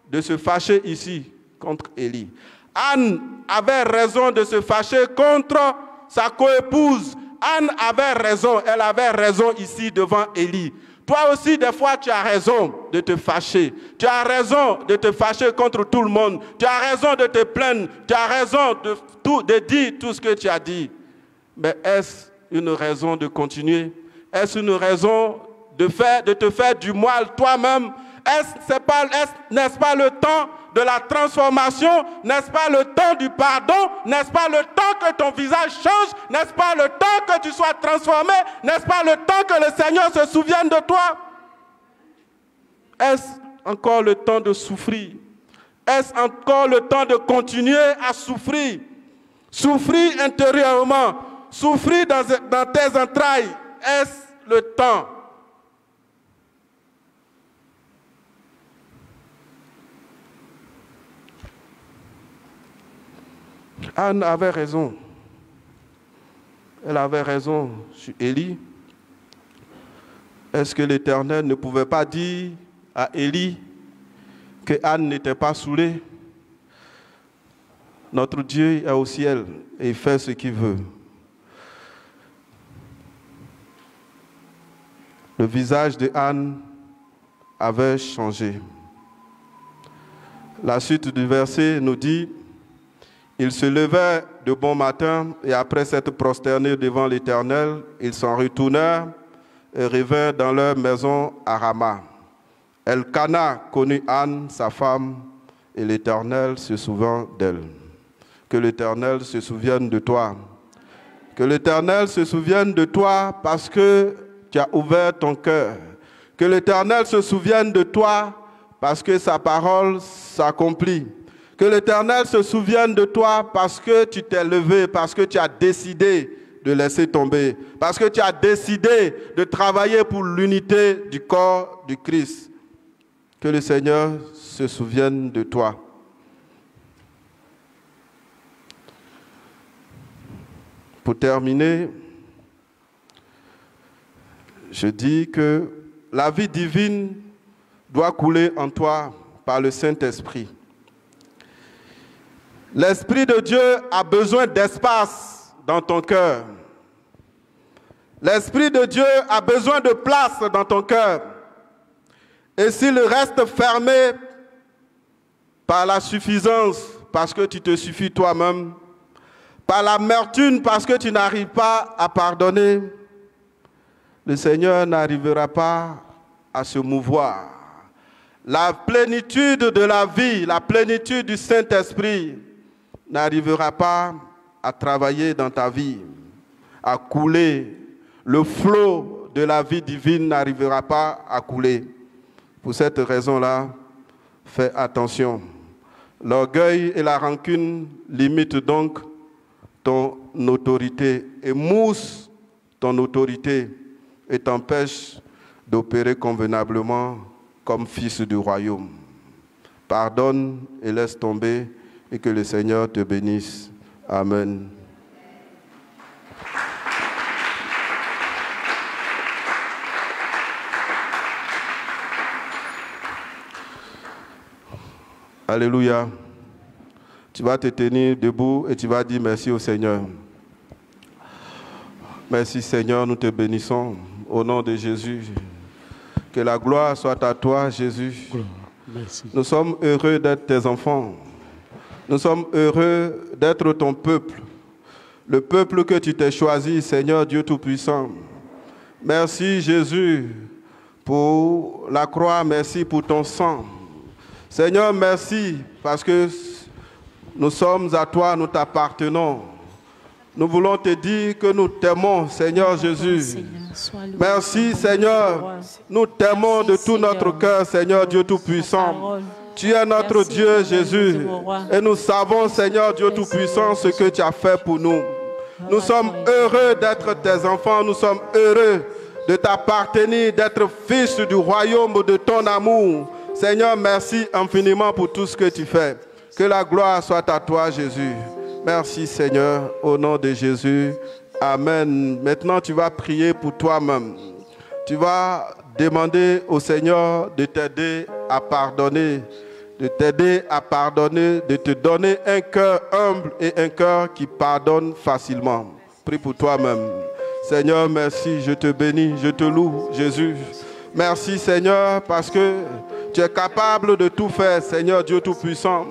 de se fâcher ici contre Élie. Anne avait raison de se fâcher contre sa coépouse. Anne avait raison, elle avait raison ici devant Élie. Toi aussi, des fois, tu as raison de te fâcher. Tu as raison de te fâcher contre tout le monde. Tu as raison de te plaindre. Tu as raison de dire tout ce que tu as dit. Mais est-ce une raison de continuer? Est-ce une raison de te faire du mal toi-même? N'est-ce pas le temps de la transformation? N'est-ce pas le temps du pardon? N'est-ce pas le temps que ton visage change? N'est-ce pas le temps que tu sois transformé? N'est-ce pas le temps que le Seigneur se souvienne de toi? Est-ce encore le temps de souffrir? Est-ce encore le temps de continuer à souffrir? Souffrir intérieurement, souffrir dans tes entrailles. Est-ce le temps? Anne avait raison. Elle avait raison sur Élie. Est-ce que l'Éternel ne pouvait pas dire à Élie que Anne n'était pas saoulée? Notre Dieu est au ciel et il fait ce qu'il veut. Le visage de Anne avait changé. La suite du verset nous dit: ils se levaient de bon matin et après s'être prosternés devant l'Éternel, ils s'en retournèrent et revinrent dans leur maison à Rama. Elkana connut Anne, sa femme, et l'Éternel se souvint d'elle. Que l'Éternel se souvienne de toi. Que l'Éternel se souvienne de toi parce que tu as ouvert ton cœur. Que l'Éternel se souvienne de toi parce que sa parole s'accomplit. Que l'Éternel se souvienne de toi parce que tu t'es levé, parce que tu as décidé de laisser tomber, parce que tu as décidé de travailler pour l'unité du corps du Christ. Que le Seigneur se souvienne de toi. Pour terminer, je dis que la vie divine doit couler en toi par le Saint-Esprit. L'Esprit de Dieu a besoin d'espace dans ton cœur. L'Esprit de Dieu a besoin de place dans ton cœur. Et s'il reste fermé par la suffisance, parce que tu te suffis toi-même, par l'amertume, parce que tu n'arrives pas à pardonner, le Seigneur n'arrivera pas à se mouvoir. La plénitude de la vie, la plénitude du Saint-Esprit n'arrivera pas à travailler dans ta vie, à couler. Le flot de la vie divine n'arrivera pas à couler. Pour cette raison-là, fais attention. L'orgueil et la rancune limitent donc ton autorité, émoussent ton autorité et t'empêchent d'opérer convenablement comme fils du royaume. Pardonne et laisse tomber, et que le Seigneur te bénisse. Amen. Alléluia. Tu vas te tenir debout et tu vas dire merci au Seigneur. Merci Seigneur, nous te bénissons au nom de Jésus. Que la gloire soit à toi, Jésus. Merci. Nous sommes heureux d'être tes enfants. Nous sommes heureux d'être ton peuple. Le peuple que tu t'es choisi, Seigneur Dieu Tout-Puissant. Merci Jésus pour la croix, merci pour ton sang. Seigneur, merci parce que nous sommes à toi, nous t'appartenons. Nous voulons te dire que nous t'aimons, Seigneur Jésus. Merci, Seigneur. Nous t'aimons de tout notre cœur, Seigneur Dieu Tout-Puissant. Tu es notre Dieu, Jésus. Et nous savons, Seigneur Dieu Tout-Puissant, ce que tu as fait pour nous. Nous sommes heureux d'être tes enfants. Nous sommes heureux de t'appartenir, d'être fils du royaume de ton amour. Seigneur, merci infiniment pour tout ce que tu fais. Que la gloire soit à toi, Jésus. Merci, Seigneur, au nom de Jésus. Amen. Maintenant, tu vas prier pour toi-même. Tu vas demander au Seigneur de t'aider à pardonner, de t'aider à pardonner, de te donner un cœur humble et un cœur qui pardonne facilement. Prie pour toi-même. Seigneur, merci, je te bénis, je te loue, Jésus. Merci, Seigneur, parce que tu es capable de tout faire, Seigneur Dieu Tout-Puissant.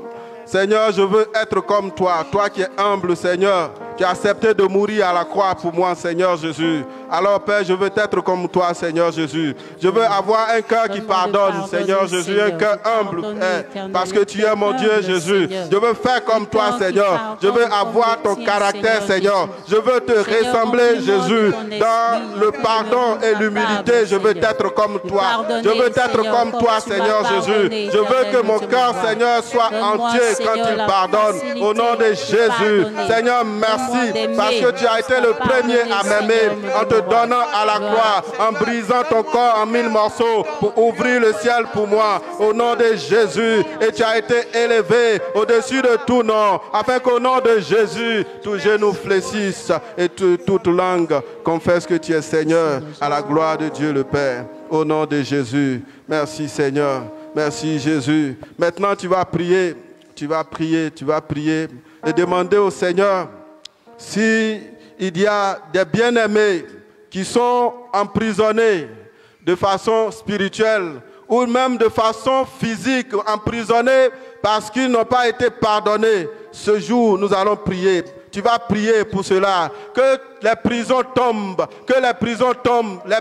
Seigneur, je veux être comme toi, toi qui es humble, Seigneur. Tu as accepté de mourir à la croix pour moi, Seigneur Jésus. Alors, Père, je veux être comme toi, Seigneur Jésus. Je veux avoir un cœur qui pardonne, Seigneur Jésus, un cœur humble, parce que tu es mon Dieu, Jésus. Je veux faire comme toi, Seigneur. Je veux avoir ton caractère, Seigneur. Je veux te ressembler, Jésus, dans le pardon et l'humilité. Je veux être comme toi. Je veux être comme toi, Seigneur Jésus. Je veux que mon cœur, Seigneur, soit entier quand il pardonne. Au nom de Jésus, Seigneur, merci. Parce que tu as été le premier à m'aimer en te donnant à la croix, en brisant ton corps en 1000 morceaux pour ouvrir le ciel pour moi. Au nom de Jésus, et tu as été élevé au-dessus de tout nom, afin qu'au nom de Jésus, tout genou fléchisse et toute langue confesse que tu es Seigneur, à la gloire de Dieu le Père. Au nom de Jésus, merci Seigneur, merci Jésus. Maintenant tu vas prier et demander au Seigneur si il y a des bien-aimés qui sont emprisonnés de façon spirituelle ou même de façon physique, emprisonnés parce qu'ils n'ont pas été pardonnés. Ce jour, nous allons prier. Tu vas prier pour cela, que les prisons tombent, les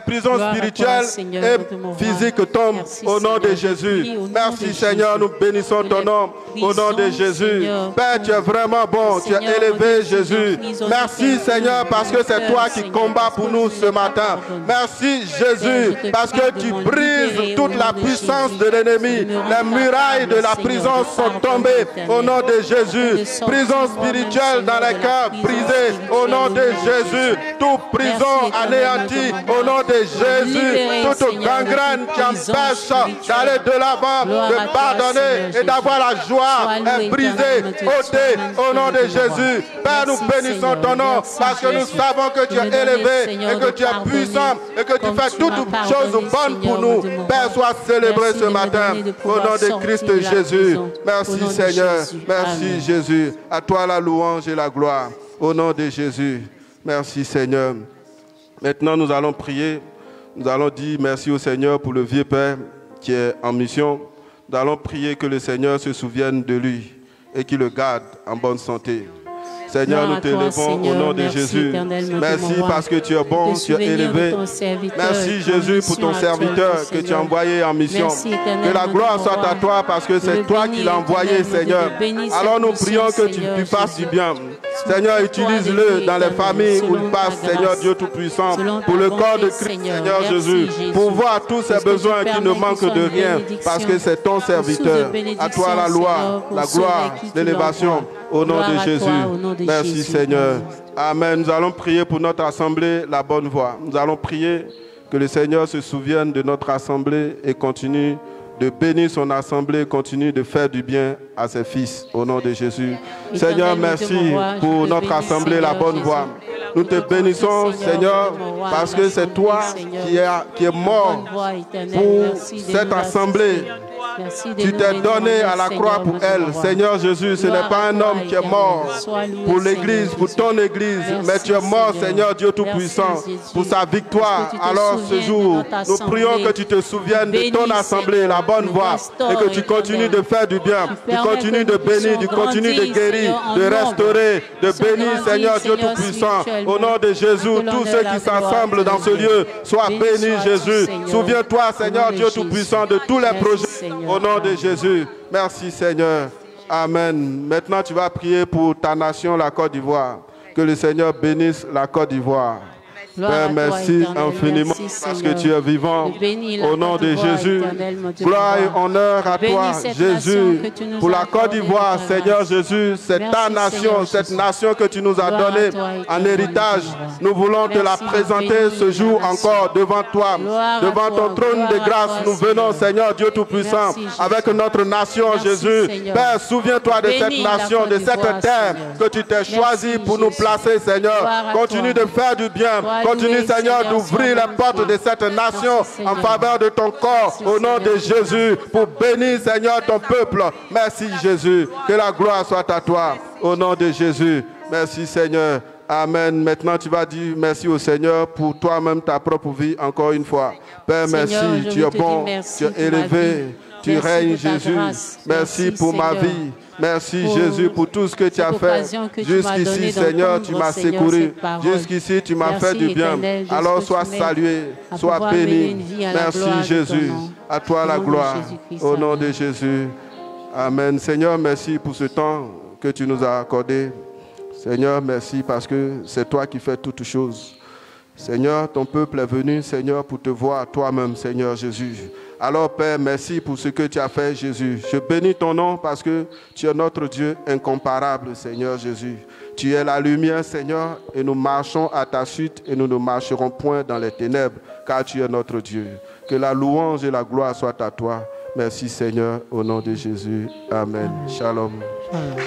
prisons spirituelles et physiques tombent au nom de Jésus. Merci Seigneur, nous bénissons ton nom au nom de Jésus. Père, tu es vraiment bon, tu es élevé Jésus. Merci Seigneur parce que c'est toi qui combats pour nous ce matin. Merci Jésus parce que tu brises toute la puissance de l'ennemi. Les murailles de la prison sont tombées au nom de Jésus. Prison spirituelle dans les cœurs brisés au nom de Jésus. Toute prison anéantie au nom de Jésus. Toute gangrène qui empêche d'aller de l'avant, de pardonner et d'avoir la joie est brisée, ôtée au nom de Jésus. Père, nous bénissons ton nom parce que nous savons que tu es élevé et que tu es puissant et que tu fais toutes choses bonnes pour nous. Père, sois célébré ce matin au nom de Christ Jésus. Merci Seigneur. Merci Jésus. À toi la louange et la gloire. Au nom de Jésus. Merci Seigneur. Maintenant, nous allons prier. Nous allons dire merci au Seigneur pour le vieux Père qui est en mission. Nous allons prier que le Seigneur se souvienne de lui et qu'il le garde en bonne santé. Seigneur, nous t'élevons au nom de Jésus. Merci parce que tu es bon, tu es élevé. Merci Jésus pour ton serviteur que tu as envoyé en mission. Que la gloire soit à toi parce que c'est toi qui l'as envoyé, Seigneur. Alors nous prions que tu lui fasses du bien. Seigneur, utilise-le dans les familles où il passe, Seigneur Dieu Tout-Puissant, pour le corps de Christ, Seigneur Jésus, pour voir tous ses besoins qui ne manquent de rien parce que c'est ton serviteur. À toi la loi, la gloire, l'élévation. Au nom de Jésus. Merci Seigneur. Amen. Nous allons prier pour notre assemblée, la bonne voie. Nous allons prier que le Seigneur se souvienne de notre assemblée et continue de bénir son assemblée, continue de faire du bien à ses fils. Au nom de Jésus. Seigneur, merci pour notre assemblée, la bonne voie. Nous te bénissons, Seigneur, parce que c'est toi qui es mort pour cette assemblée. Tu t'es donné à la croix pour elle. Seigneur Jésus, ce n'est pas un homme qui est mort pour l'église, pour ton église, mais tu es mort, Seigneur Dieu Tout-Puissant, pour sa victoire. Alors ce jour, nous prions que tu te souviennes de ton assemblée, la bonne voie, et que tu continues de faire du bien, tu continues de bénir, tu continues de guérir, de restaurer, de bénir, Seigneur Dieu Tout-Puissant. Au nom de Jésus, tous ceux qui s'assemblent dans ce lieu, soient bénis, Jésus. Souviens-toi, Seigneur Dieu Tout-Puissant, de tous les projets. Au nom de Jésus. Merci Seigneur. Amen. Maintenant tu vas prier pour ta nation, la Côte d'Ivoire. Que le Seigneur bénisse la Côte d'Ivoire. Père, merci infiniment parce que tu es vivant. Au nom de Jésus, gloire et honneur à toi, Jésus, pour la Côte d'Ivoire, Seigneur Jésus, c'est ta nation, cette nation que tu nous as donnée en héritage. Nous voulons te la présenter ce jour encore devant toi, devant ton trône de grâce. Nous venons, Seigneur Dieu Tout-Puissant, avec notre nation, Jésus. Père, souviens-toi de cette nation, de cette terre que tu t'es choisi pour nous placer, Seigneur. Continue de faire du bien. Continue, Seigneur, d'ouvrir les portes de cette nation en faveur de ton corps, au nom de Jésus, pour bénir, Seigneur, ton peuple. Merci, Jésus. Que la gloire soit à toi, au nom de Jésus. Merci, Seigneur. Amen. Maintenant, tu vas dire merci au Seigneur pour toi-même, ta propre vie, encore une fois. Père, merci. Tu es bon, tu es élevé. Tu règnes, Jésus. Merci pour ma vie. Merci, Jésus, pour tout ce que tu as fait. Jusqu'ici, Seigneur, tu m'as secouru. Jusqu'ici, tu m'as fait du bien. Alors, sois salué, sois béni. Merci, Jésus. À toi la gloire. Au nom de Jésus. Amen. Seigneur, merci pour ce temps que tu nous as accordé. Seigneur, merci parce que c'est toi qui fais toutes choses. Seigneur, ton peuple est venu, Seigneur, pour te voir toi-même, Seigneur Jésus. Alors, Père, merci pour ce que tu as fait, Jésus. Je bénis ton nom parce que tu es notre Dieu incomparable, Seigneur Jésus. Tu es la lumière, Seigneur, et nous marchons à ta suite et nous ne marcherons point dans les ténèbres, car tu es notre Dieu. Que la louange et la gloire soient à toi. Merci, Seigneur, au nom de Jésus. Amen. Shalom. Amen.